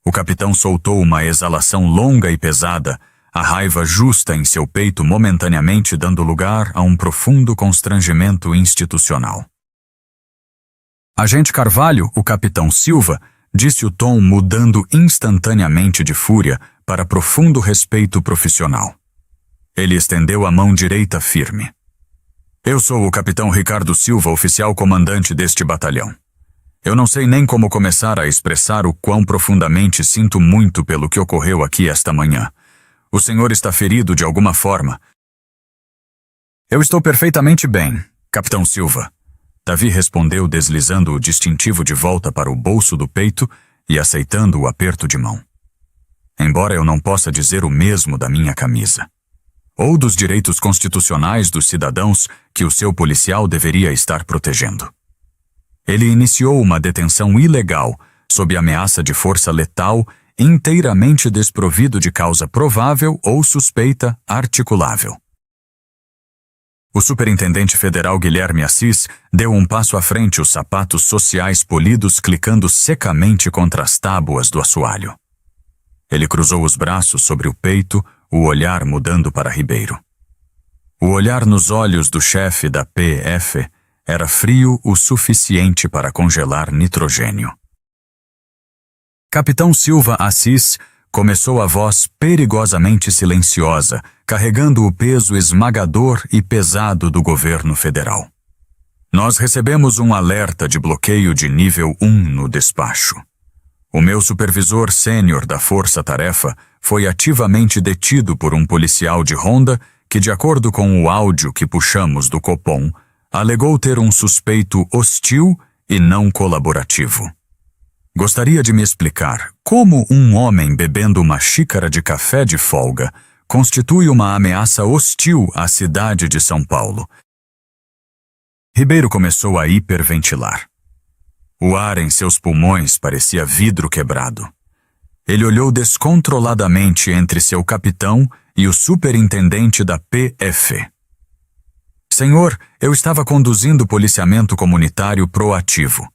O capitão soltou uma exalação longa e pesada, a raiva justa em seu peito momentaneamente dando lugar a um profundo constrangimento institucional. "Agente Carvalho, o capitão Silva", disse o tom mudando instantaneamente de fúria para profundo respeito profissional. Ele estendeu a mão direita firme. "Eu sou o capitão Ricardo Silva, oficial comandante deste batalhão. Eu não sei nem como começar a expressar o quão profundamente sinto muito pelo que ocorreu aqui esta manhã. O senhor está ferido de alguma forma?" "Eu estou perfeitamente bem, capitão Silva." Davi respondeu, deslizando o distintivo de volta para o bolso do peito e aceitando o aperto de mão. embora eu não possa dizer o mesmo da minha camisa. Ou dos direitos constitucionais dos cidadãos que o seu policial deveria estar protegendo. Ele iniciou uma detenção ilegal, sob ameaça de força letal, inteiramente desprovido de causa provável ou suspeita articulável. O superintendente federal Guilherme Assis deu um passo à frente, os sapatos sociais polidos clicando secamente contra as tábuas do assoalho. Ele cruzou os braços sobre o peito, o olhar mudando para Ribeiro. O olhar nos olhos do chefe da PF era frio o suficiente para congelar nitrogênio. Capitão Silva Assis começou a voz perigosamente silenciosa, carregando o peso esmagador e pesado do governo federal. Nós recebemos um alerta de bloqueio de nível 1 no despacho. O meu supervisor sênior da força-tarefa foi ativamente detido por um policial de ronda que, de acordo com o áudio que puxamos do Copom, alegou ter um suspeito hostil e não colaborativo. Gostaria de me explicar como um homem bebendo uma xícara de café de folga constitui uma ameaça hostil à cidade de São Paulo. Ribeiro começou a hiperventilar. O ar em seus pulmões parecia vidro quebrado. Ele olhou descontroladamente entre seu capitão e o superintendente da PF. Senhor, eu estava conduzindo policiamento comunitário proativo.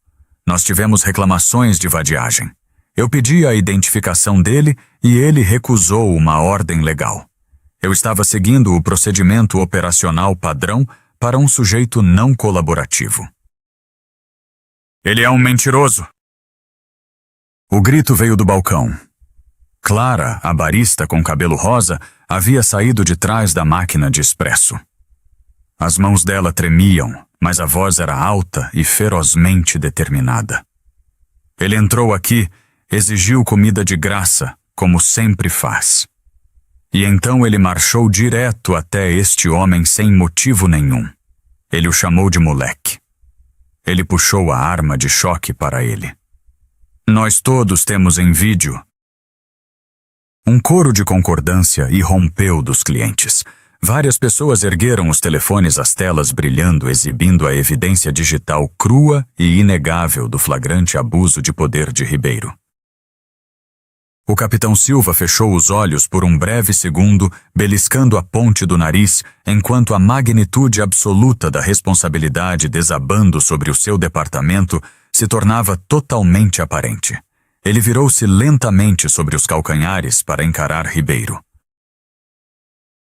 Nós tivemos reclamações de vadiagem. Eu pedi a identificação dele e ele recusou uma ordem legal. Eu estava seguindo o procedimento operacional padrão para um sujeito não colaborativo. Ele é um mentiroso! O grito veio do balcão. Clara, a barista com cabelo rosa, havia saído de trás da máquina de expresso. As mãos dela tremiam, mas a voz era alta e ferozmente determinada. Ele entrou aqui, exigiu comida de graça, como sempre faz. E então ele marchou direto até este homem sem motivo nenhum. Ele o chamou de moleque. Ele puxou a arma de choque para ele. Nós todos temos em vídeo. Um coro de concordância irrompeu dos clientes. Várias pessoas ergueram os telefones às telas brilhando, exibindo a evidência digital crua e inegável do flagrante abuso de poder de Ribeiro. O capitão Silva fechou os olhos por um breve segundo, beliscando a ponte do nariz, enquanto a magnitude absoluta da responsabilidade desabando sobre o seu departamento se tornava totalmente aparente. Ele virou-se lentamente sobre os calcanhares para encarar Ribeiro.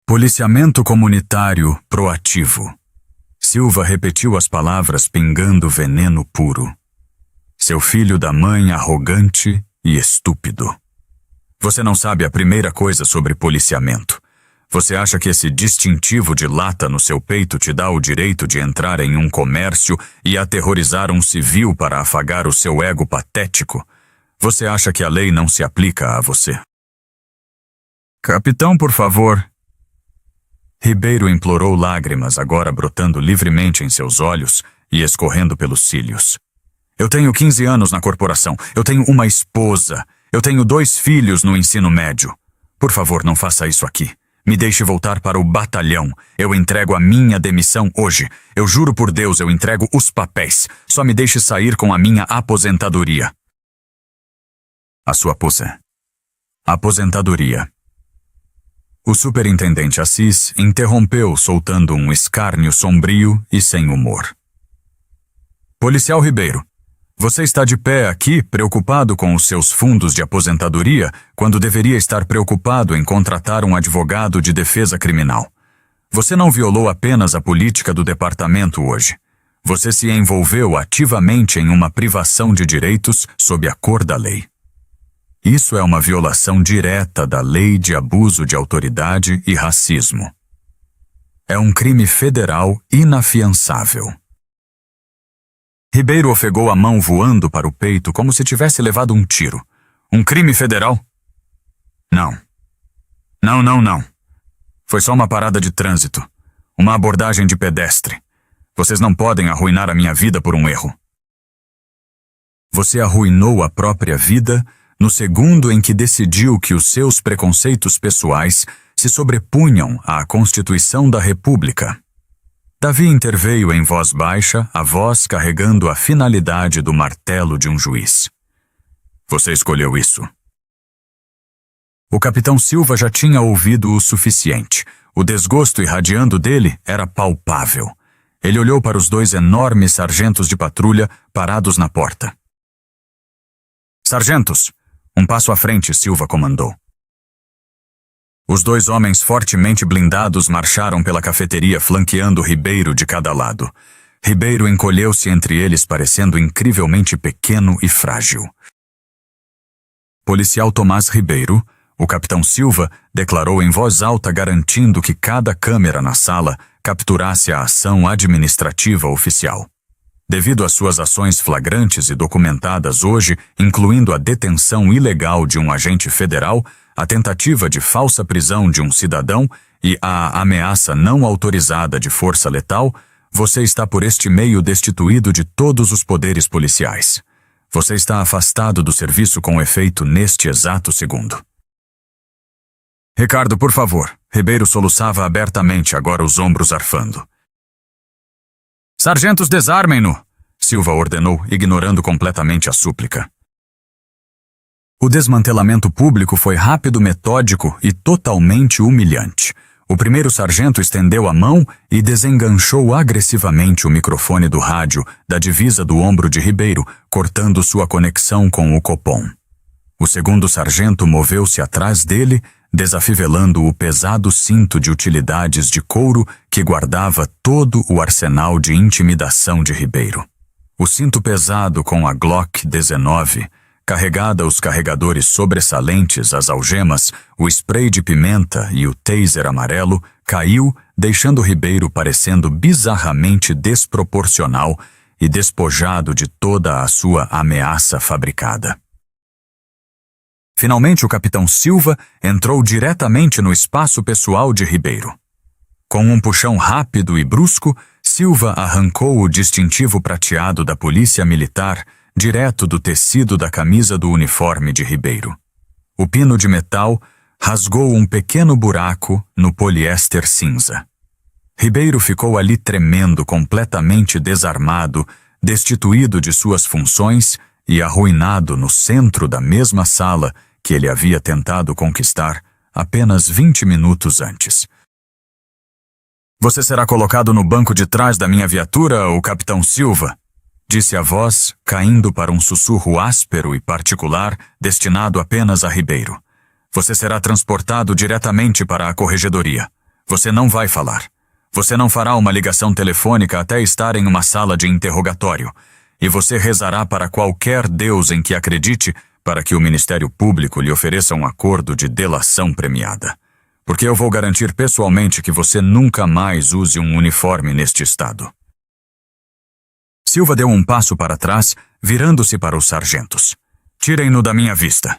Policiamento comunitário proativo. Silva repetiu as palavras pingando veneno puro. Seu filho da mãe arrogante e estúpido. Você não sabe a primeira coisa sobre policiamento. Você acha que esse distintivo de lata no seu peito te dá o direito de entrar em um comércio e aterrorizar um civil para afagar o seu ego patético? Você acha que a lei não se aplica a você? Capitão, por favor. Ribeiro implorou, lágrimas agora brotando livremente em seus olhos e escorrendo pelos cílios. Eu tenho 15 anos na corporação. Eu tenho uma esposa. Eu tenho 2 filhos no ensino médio. Por favor, não faça isso aqui. Me deixe voltar para o batalhão. Eu entrego a minha demissão hoje. Eu juro por Deus, eu entrego os papéis. Só me deixe sair com a minha aposentadoria. A sua aposentadoria. O superintendente Assis interrompeu, soltando um escárnio sombrio e sem humor. Policial Ribeiro, você está de pé aqui, preocupado com os seus fundos de aposentadoria, quando deveria estar preocupado em contratar um advogado de defesa criminal. Você não violou apenas a política do departamento hoje. Você se envolveu ativamente em uma privação de direitos sob a cor da lei. Isso é uma violação direta da lei de abuso de autoridade e racismo. É um crime federal inafiançável. Ribeiro ofegou a mão voando para o peito como se tivesse levado um tiro. Um crime federal? Não. Não. Foi só uma parada de trânsito. Uma abordagem de pedestre. Vocês não podem arruinar a minha vida por um erro. Você arruinou a própria vida no segundo em que decidiu que os seus preconceitos pessoais se sobrepunham à Constituição da República. Davi interveio em voz baixa, a voz carregando a finalidade do martelo de um juiz. Você escolheu isso. O capitão Silva já tinha ouvido o suficiente. O desgosto irradiando dele era palpável. Ele olhou para os dois enormes sargentos de patrulha parados na porta. Sargentos, um passo à frente, Silva comandou. Os dois homens fortemente blindados marcharam pela cafeteria flanqueando Ribeiro de cada lado. Ribeiro encolheu-se entre eles parecendo incrivelmente pequeno e frágil. Policial Tomás Ribeiro, o capitão Silva, declarou em voz alta garantindo que cada câmera na sala capturasse a ação administrativa oficial. Devido às suas ações flagrantes e documentadas hoje, incluindo a detenção ilegal de um agente federal, a tentativa de falsa prisão de um cidadão e a ameaça não autorizada de força letal, você está por este meio destituído de todos os poderes policiais. Você está afastado do serviço com efeito neste exato segundo. Ricardo, por favor. Ribeiro soluçava abertamente, agora os ombros arfando. Sargentos, desarmem-no! Silva ordenou, ignorando completamente a súplica. O desmantelamento público foi rápido, metódico e totalmente humilhante. O primeiro sargento estendeu a mão e desenganchou agressivamente o microfone do rádio da divisa do ombro de Ribeiro, cortando sua conexão com o Copom. O segundo sargento moveu-se atrás dele, desafivelando o pesado cinto de utilidades de couro que guardava todo o arsenal de intimidação de Ribeiro. O cinto pesado com a Glock 19, carregada os carregadores sobressalentes, as algemas, o spray de pimenta e o taser amarelo, caiu, deixando Ribeiro parecendo bizarramente desproporcional e despojado de toda a sua ameaça fabricada. Finalmente, o capitão Silva entrou diretamente no espaço pessoal de Ribeiro. Com um puxão rápido e brusco, Silva arrancou o distintivo prateado da Polícia Militar direto do tecido da camisa do uniforme de Ribeiro. O pino de metal rasgou um pequeno buraco no poliéster cinza. Ribeiro ficou ali tremendo, completamente desarmado, destituído de suas funções e arruinado no centro da mesma sala que ele havia tentado conquistar apenas 20 minutos antes. Você será colocado no banco de trás da minha viatura, o capitão Silva, disse a voz, caindo para um sussurro áspero e particular destinado apenas a Ribeiro. Você será transportado diretamente para a corregedoria. Você não vai falar. Você não fará uma ligação telefônica até estar em uma sala de interrogatório. E você rezará para qualquer Deus em que acredite para que o Ministério Público lhe ofereça um acordo de delação premiada. Porque eu vou garantir pessoalmente que você nunca mais use um uniforme neste estado. Silva deu um passo para trás, virando-se para os sargentos. Tirem-no da minha vista.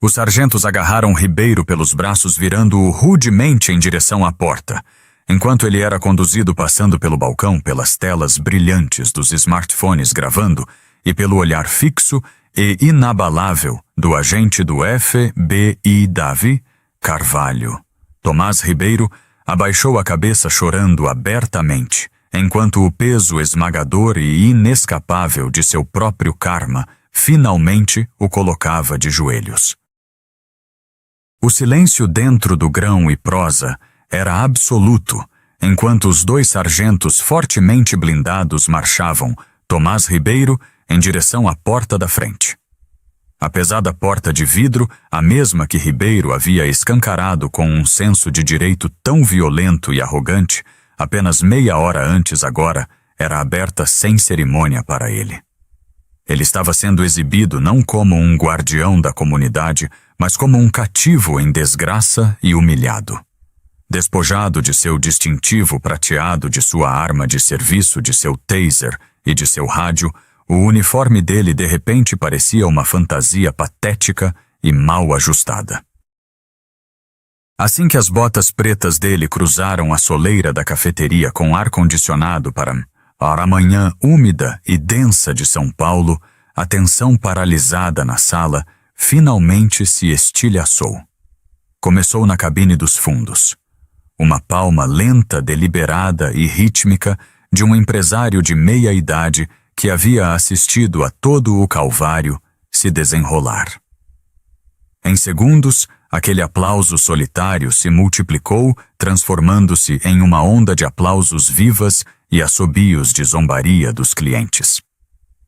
Os sargentos agarraram Ribeiro pelos braços, virando-o rudemente em direção à porta, enquanto ele era conduzido passando pelo balcão pelas telas brilhantes dos smartphones gravando e pelo olhar fixo e inabalável do agente do FBI Davi Carvalho. Tomás Ribeiro abaixou a cabeça chorando abertamente, enquanto o peso esmagador e inescapável de seu próprio karma finalmente o colocava de joelhos. O silêncio dentro do grão e prosa era absoluto, enquanto os dois sargentos fortemente blindados marchavam, Tomás Ribeiro em direção à porta da frente. A pesada porta de vidro, a mesma que Ribeiro havia escancarado com um senso de direito tão violento e arrogante, apenas meia hora antes agora, era aberta sem cerimônia para ele. Ele estava sendo exibido não como um guardião da comunidade, mas como um cativo em desgraça e humilhado. Despojado de seu distintivo prateado, de sua arma de serviço, de seu taser e de seu rádio, o uniforme dele de repente parecia uma fantasia patética e mal ajustada. Assim que as botas pretas dele cruzaram a soleira da cafeteria com ar-condicionado para a manhã úmida e densa de São Paulo, a tensão paralisada na sala finalmente se estilhaçou. Começou na cabine dos fundos. Uma palma lenta, deliberada e rítmica de um empresário de meia-idade que havia assistido a todo o calvário se desenrolar. Em segundos, aquele aplauso solitário se multiplicou, transformando-se em uma onda de aplausos vivas e assobios de zombaria dos clientes.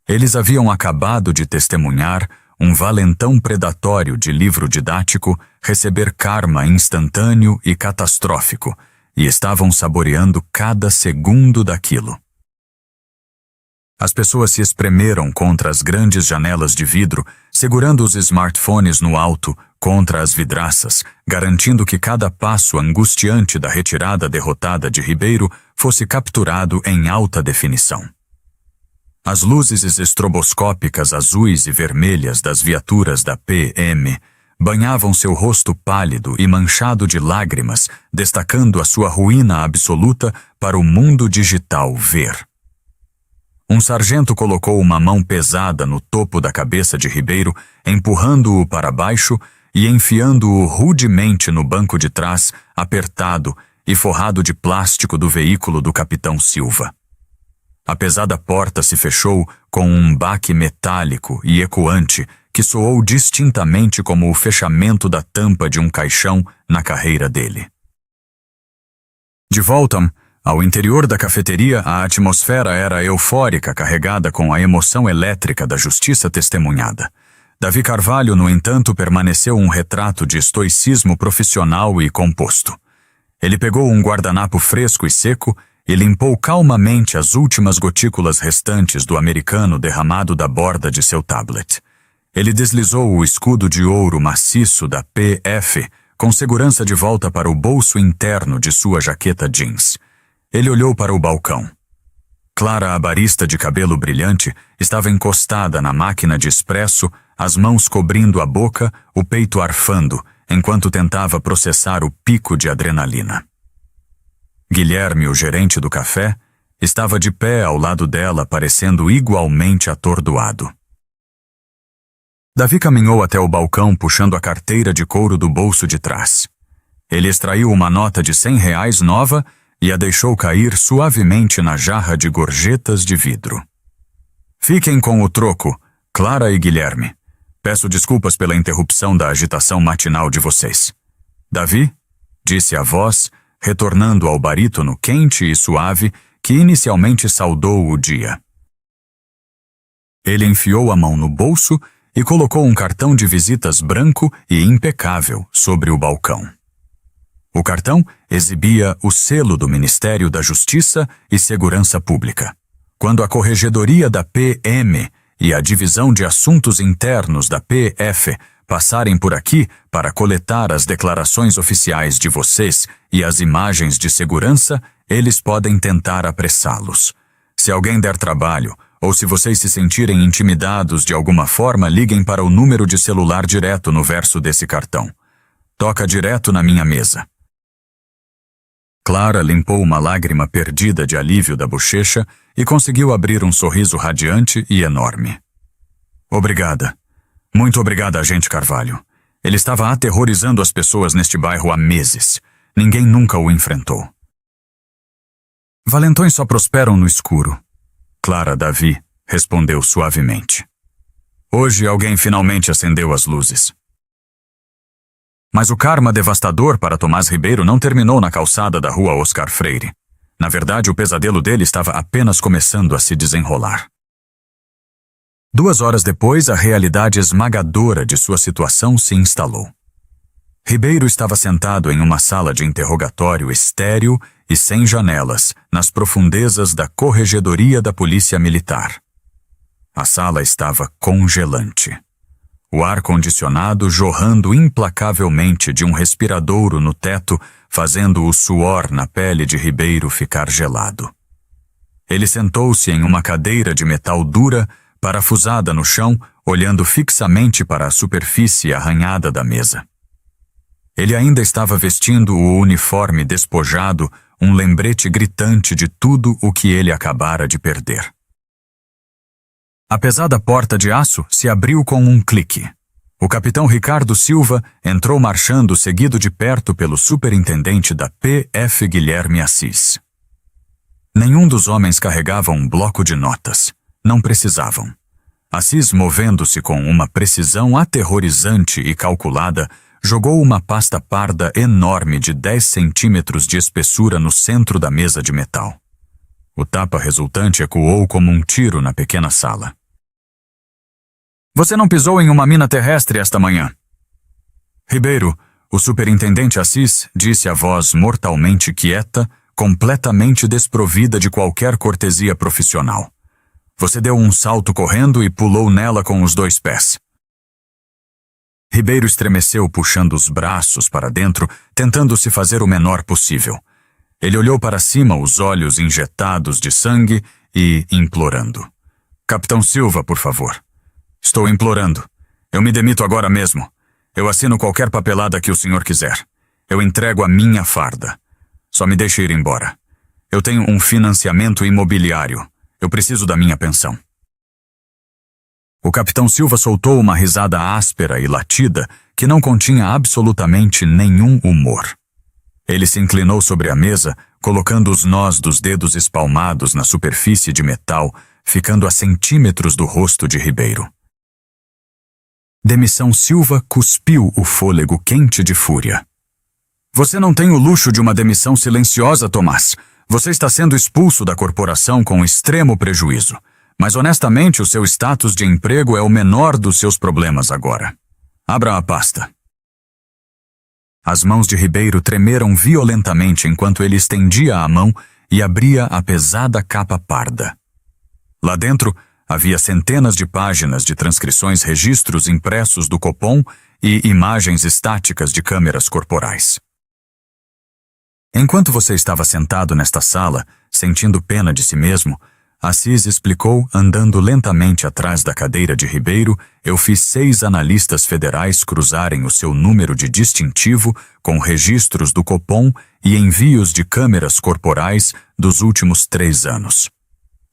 Eles haviam acabado de testemunhar um valentão predatório de livro didático receber karma instantâneo e catastrófico, e estavam saboreando cada segundo daquilo. As pessoas se espremeram contra as grandes janelas de vidro, segurando os smartphones no alto contra as vidraças, garantindo que cada passo angustiante da retirada derrotada de Ribeiro fosse capturado em alta definição. As luzes estroboscópicas azuis e vermelhas das viaturas da PM banhavam seu rosto pálido e manchado de lágrimas, destacando a sua ruína absoluta para o mundo digital ver. Um sargento colocou uma mão pesada no topo da cabeça de Ribeiro, empurrando-o para baixo e enfiando-o rudemente no banco de trás, apertado e forrado de plástico do veículo do capitão Silva. A pesada porta se fechou com um baque metálico e ecoante que soou distintamente como o fechamento da tampa de um caixão na carreira dele. De volta ao interior da cafeteria, a atmosfera era eufórica, carregada com a emoção elétrica da justiça testemunhada. Davi Carvalho, no entanto, permaneceu um retrato de estoicismo profissional e composto. Ele pegou um guardanapo fresco e seco e limpou calmamente as últimas gotículas restantes do americano derramado da borda de seu tablet. Ele deslizou o escudo de ouro maciço da PF com segurança de volta para o bolso interno de sua jaqueta jeans. Ele olhou para o balcão. Clara, a barista de cabelo brilhante, estava encostada na máquina de expresso, as mãos cobrindo a boca, o peito arfando, enquanto tentava processar o pico de adrenalina. Guilherme, o gerente do café, estava de pé ao lado dela, parecendo igualmente atordoado. Davi caminhou até o balcão puxando a carteira de couro do bolso de trás. Ele extraiu uma nota de R$100 nova e a deixou cair suavemente na jarra de gorjetas de vidro. Fiquem com o troco, Clara e Guilherme. Peço desculpas pela interrupção da agitação matinal de vocês. Davi, disse a voz, retornando ao barítono quente e suave que inicialmente saudou o dia. Ele enfiou a mão no bolso e colocou um cartão de visitas branco e impecável sobre o balcão. O cartão exibia o selo do Ministério da Justiça e Segurança Pública. Quando a Corregedoria da PM e a Divisão de Assuntos Internos da PF passarem por aqui para coletar as declarações oficiais de vocês e as imagens de segurança, eles podem tentar apressá-los. Se alguém der trabalho, ou se vocês se sentirem intimidados de alguma forma, liguem para o número de celular direto no verso desse cartão. Toca direto na minha mesa. Clara limpou uma lágrima perdida de alívio da bochecha e conseguiu abrir um sorriso radiante e enorme. Obrigada. Muito obrigada, agente Carvalho. Ele estava aterrorizando as pessoas neste bairro há meses. Ninguém nunca o enfrentou. Valentões só prosperam no escuro. Clara Davi respondeu suavemente. Hoje alguém finalmente acendeu as luzes. Mas o karma devastador para Tomás Ribeiro não terminou na calçada da rua Oscar Freire. Na verdade, o pesadelo dele estava apenas começando a se desenrolar. 2 horas depois, a realidade esmagadora de sua situação se instalou. Ribeiro estava sentado em uma sala de interrogatório estéril e sem janelas, nas profundezas da Corregedoria da Polícia Militar. A sala estava congelante. O ar-condicionado jorrando implacavelmente de um respiradouro no teto, fazendo o suor na pele de Ribeiro ficar gelado. Ele sentou-se em uma cadeira de metal dura, parafusada no chão, olhando fixamente para a superfície arranhada da mesa. Ele ainda estava vestindo o uniforme despojado, um lembrete gritante de tudo o que ele acabara de perder. A pesada porta de aço se abriu com um clique. O capitão Ricardo Silva entrou marchando seguido de perto pelo superintendente da P.F. Guilherme Assis. Nenhum dos homens carregava um bloco de notas. Não precisavam. Assis, movendo-se com uma precisão aterrorizante e calculada, jogou uma pasta parda enorme de 10 centímetros de espessura no centro da mesa de metal. O tapa resultante ecoou como um tiro na pequena sala. Você não pisou em uma mina terrestre esta manhã? Ribeiro, o superintendente Assis, disse a voz mortalmente quieta, completamente desprovida de qualquer cortesia profissional. Você deu um salto correndo e pulou nela com os 2 pés. Ribeiro estremeceu puxando os braços para dentro, tentando se fazer o menor possível. Ele olhou para cima, os olhos injetados de sangue e implorando. Capitão Silva, por favor. Estou implorando. Eu me demito agora mesmo. Eu assino qualquer papelada que o senhor quiser. Eu entrego a minha farda. Só me deixe ir embora. Eu tenho um financiamento imobiliário. Eu preciso da minha pensão. O capitão Silva soltou uma risada áspera e latida que não continha absolutamente nenhum humor. Ele se inclinou sobre a mesa, colocando os nós dos dedos espalmados na superfície de metal, ficando a centímetros do rosto de Ribeiro. Demissão Silva cuspiu o fôlego quente de fúria. Você não tem o luxo de uma demissão silenciosa, Tomás. Você está sendo expulso da corporação com extremo prejuízo. Mas honestamente o seu status de emprego é o menor dos seus problemas agora. Abra a pasta. As mãos de Ribeiro tremeram violentamente enquanto ele estendia a mão e abria a pesada capa parda. Lá dentro havia centenas de páginas de transcrições, registros impressos do Copom e imagens estáticas de câmeras corporais. Enquanto você estava sentado nesta sala, sentindo pena de si mesmo, Assis explicou, andando lentamente atrás da cadeira de Ribeiro, eu fiz 6 analistas federais cruzarem o seu número de distintivo com registros do Copom e envios de câmeras corporais dos últimos 3 anos.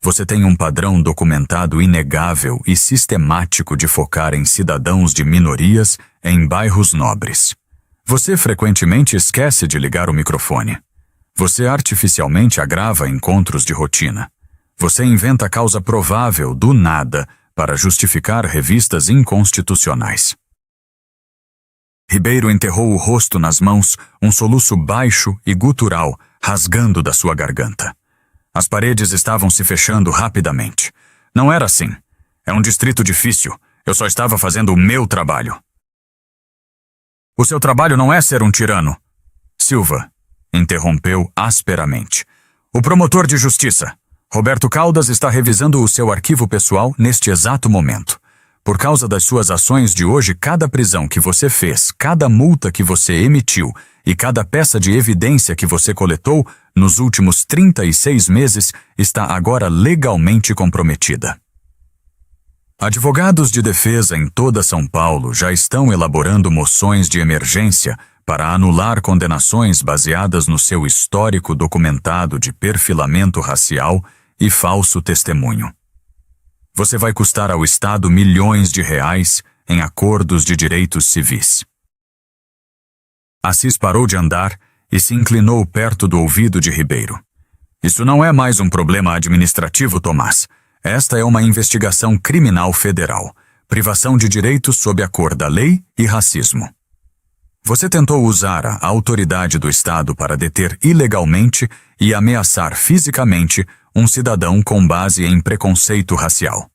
Você tem um padrão documentado inegável e sistemático de focar em cidadãos de minorias em bairros nobres. Você frequentemente esquece de ligar o microfone. Você artificialmente agrava encontros de rotina. Você inventa causa provável do nada para justificar revistas inconstitucionais. Ribeiro enterrou o rosto nas mãos, um soluço baixo e gutural rasgando da sua garganta. As paredes estavam se fechando rapidamente. Não era assim. É um distrito difícil. Eu só estava fazendo o meu trabalho. O seu trabalho não é ser um tirano. Silva interrompeu asperamente. O promotor de justiça, Roberto Caldas, está revisando o seu arquivo pessoal neste exato momento. Por causa das suas ações de hoje, cada prisão que você fez, cada multa que você emitiu e cada peça de evidência que você coletou nos últimos 36 meses está agora legalmente comprometida. Advogados de defesa em toda São Paulo já estão elaborando moções de emergência para anular condenações baseadas no seu histórico documentado de perfilamento racial e falso testemunho. Você vai custar ao Estado milhões de reais em acordos de direitos civis. Assis parou de andar e se inclinou perto do ouvido de Ribeiro. Isso não é mais um problema administrativo, Tomás. Esta é uma investigação criminal federal, privação de direitos sob a cor da lei e racismo. Você tentou usar a autoridade do Estado para deter ilegalmente e ameaçar fisicamente um cidadão com base em preconceito racial.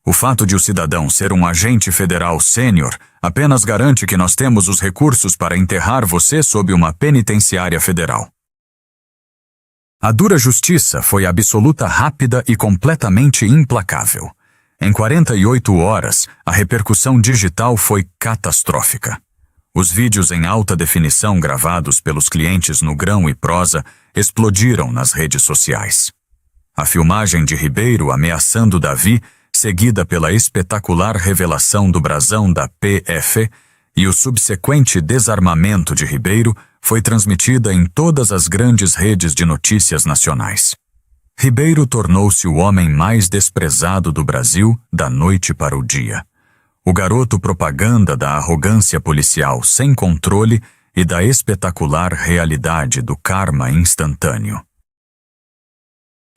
O fato de o cidadão ser um agente federal sênior apenas garante que nós temos os recursos para enterrar você sob uma penitenciária federal. A dura justiça foi absoluta, rápida e completamente implacável. Em 48 horas, a repercussão digital foi catastrófica. Os vídeos em alta definição gravados pelos clientes no Grão e Prosa explodiram nas redes sociais. A filmagem de Ribeiro ameaçando Davi, seguida pela espetacular revelação do brasão da PF e o subsequente desarmamento de Ribeiro, foi transmitida em todas as grandes redes de notícias nacionais. Ribeiro tornou-se o homem mais desprezado do Brasil da noite para o dia. O garoto propaganda da arrogância policial sem controle e da espetacular realidade do karma instantâneo.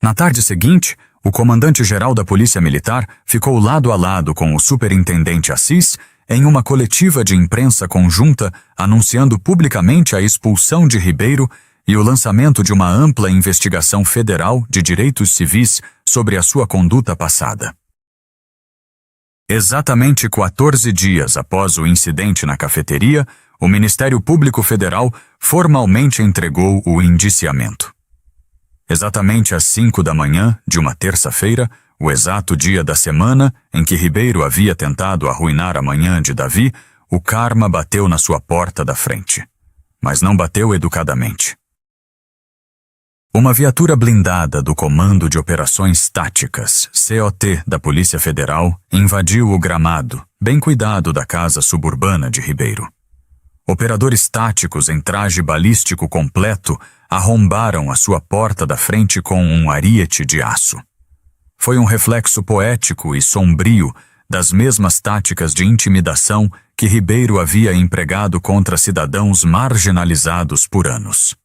Na tarde seguinte, o comandante-geral da Polícia Militar ficou lado a lado com o superintendente Assis em uma coletiva de imprensa conjunta anunciando publicamente a expulsão de Ribeiro e o lançamento de uma ampla investigação federal de direitos civis sobre a sua conduta passada. Exatamente 14 dias após o incidente na cafeteria, o Ministério Público Federal formalmente entregou o indiciamento. Exatamente às 5 da manhã de uma terça-feira, o exato dia da semana em que Ribeiro havia tentado arruinar a manhã de Davi, o karma bateu na sua porta da frente. Mas não bateu educadamente. Uma viatura blindada do Comando de Operações Táticas, COT, da Polícia Federal, invadiu o gramado, bem cuidado da casa suburbana de Ribeiro. Operadores táticos em traje balístico completo arrombaram a sua porta da frente com um ariete de aço. Foi um reflexo poético e sombrio das mesmas táticas de intimidação que Ribeiro havia empregado contra cidadãos marginalizados por anos.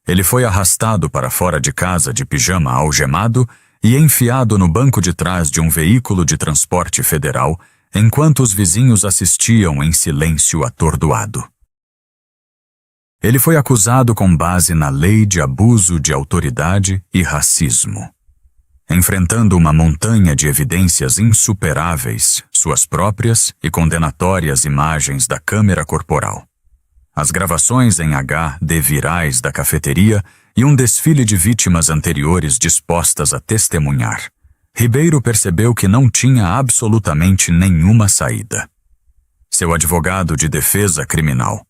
Ele foi arrastado para fora de casa de pijama algemado e enfiado no banco de trás de um veículo de transporte federal, enquanto os vizinhos assistiam em silêncio atordoado. Ele foi acusado com base na lei de abuso de autoridade e racismo. Enfrentando uma montanha de evidências insuperáveis, suas próprias e condenatórias imagens da câmera corporal, as gravações em HD virais da cafeteria e um desfile de vítimas anteriores dispostas a testemunhar, Ribeiro percebeu que não tinha absolutamente nenhuma saída. Seu advogado de defesa criminal,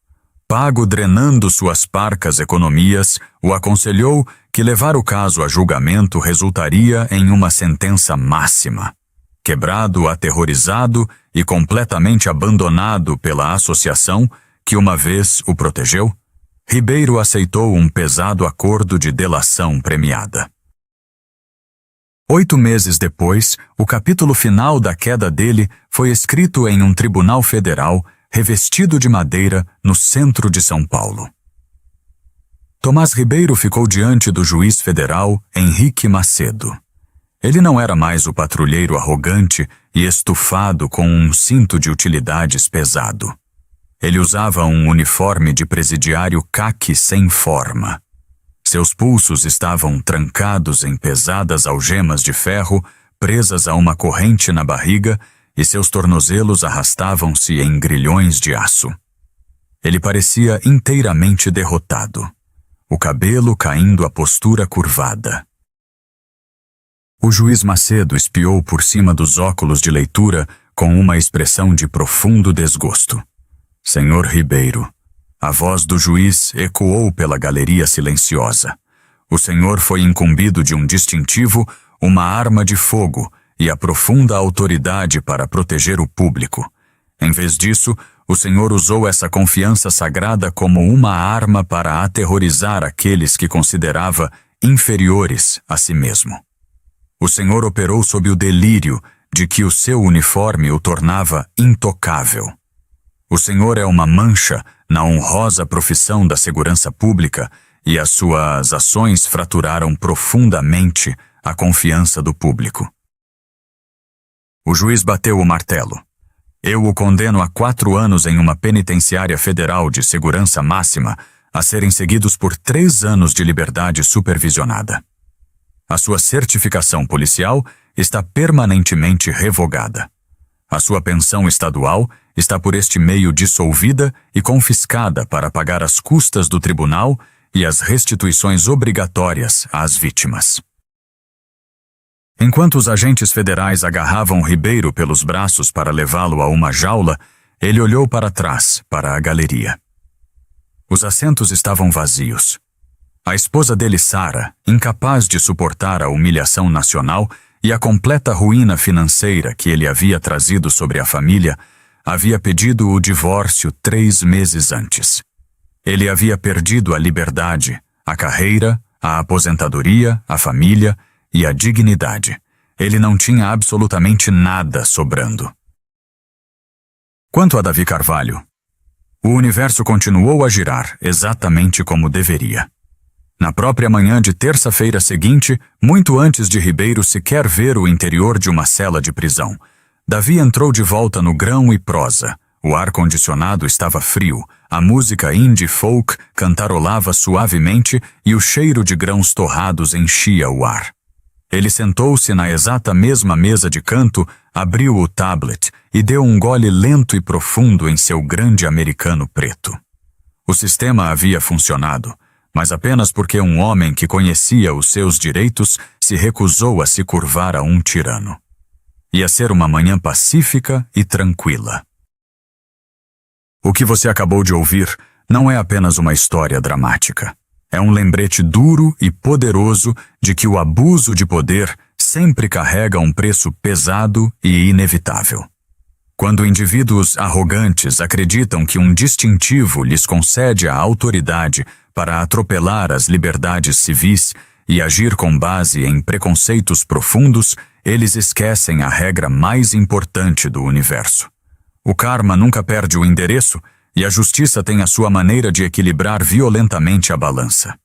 pago drenando suas parcas economias, o aconselhou que levar o caso a julgamento resultaria em uma sentença máxima. Quebrado, aterrorizado e completamente abandonado pela associação que uma vez o protegeu, Ribeiro aceitou um pesado acordo de delação premiada. 8 meses depois, o capítulo final da queda dele foi escrito em um tribunal federal revestido de madeira no centro de São Paulo. Tomás Ribeiro ficou diante do juiz federal Henrique Macedo. Ele não era mais o patrulheiro arrogante e estufado com um cinto de utilidades pesado. Ele usava um uniforme de presidiário caque sem forma. Seus pulsos estavam trancados em pesadas algemas de ferro presas a uma corrente na barriga e seus tornozelos arrastavam-se em grilhões de aço. Ele parecia inteiramente derrotado, o cabelo caindo à postura curvada. O juiz Macedo espiou por cima dos óculos de leitura com uma expressão de profundo desgosto. Senhor Ribeiro, a voz do juiz ecoou pela galeria silenciosa. O senhor foi incumbido de um distintivo, uma arma de fogo e a profunda autoridade para proteger o público. Em vez disso, o senhor usou essa confiança sagrada como uma arma para aterrorizar aqueles que considerava inferiores a si mesmo. O senhor operou sob o delírio de que o seu uniforme o tornava intocável. O senhor é uma mancha na honrosa profissão da segurança pública e as suas ações fraturaram profundamente a confiança do público. O juiz bateu o martelo. Eu o condeno a 4 anos em uma penitenciária federal de segurança máxima, a serem seguidos por 3 anos de liberdade supervisionada. A sua certificação policial está permanentemente revogada. A sua pensão estadual está por este meio dissolvida e confiscada para pagar as custas do tribunal e as restituições obrigatórias às vítimas. Enquanto os agentes federais agarravam Ribeiro pelos braços para levá-lo a uma jaula, ele olhou para trás, para a galeria. Os assentos estavam vazios. A esposa dele, Sara, incapaz de suportar a humilhação nacional e a completa ruína financeira que ele havia trazido sobre a família, havia pedido o divórcio 3 meses antes. Ele havia perdido a liberdade, a carreira, a aposentadoria, a família e a dignidade. Ele não tinha absolutamente nada sobrando. Quanto a Davi Carvalho, o universo continuou a girar exatamente como deveria. Na própria manhã de terça-feira seguinte, muito antes de Ribeiro sequer ver o interior de uma cela de prisão, Davi entrou de volta no Grão e Prosa. O ar-condicionado estava frio, a música indie folk cantarolava suavemente e o cheiro de grãos torrados enchia o ar. Ele sentou-se na exata mesma mesa de canto, abriu o tablet e deu um gole lento e profundo em seu grande americano preto. O sistema havia funcionado, mas apenas porque um homem que conhecia os seus direitos se recusou a se curvar a um tirano. Ia ser uma manhã pacífica e tranquila. O que você acabou de ouvir não é apenas uma história dramática. É um lembrete duro e poderoso de que o abuso de poder sempre carrega um preço pesado e inevitável. Quando indivíduos arrogantes acreditam que um distintivo lhes concede a autoridade para atropelar as liberdades civis e agir com base em preconceitos profundos, eles esquecem a regra mais importante do universo. O karma nunca perde o endereço e a justiça tem a sua maneira de equilibrar violentamente a balança.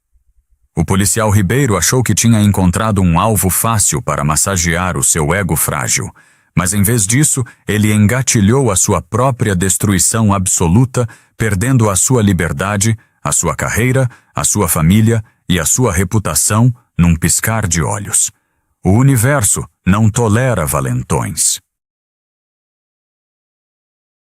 O policial Ribeiro achou que tinha encontrado um alvo fácil para massagear o seu ego frágil, mas em vez disso, ele engatilhou a sua própria destruição absoluta, perdendo a sua liberdade, a sua carreira, a sua família e a sua reputação num piscar de olhos. O universo não tolera valentões.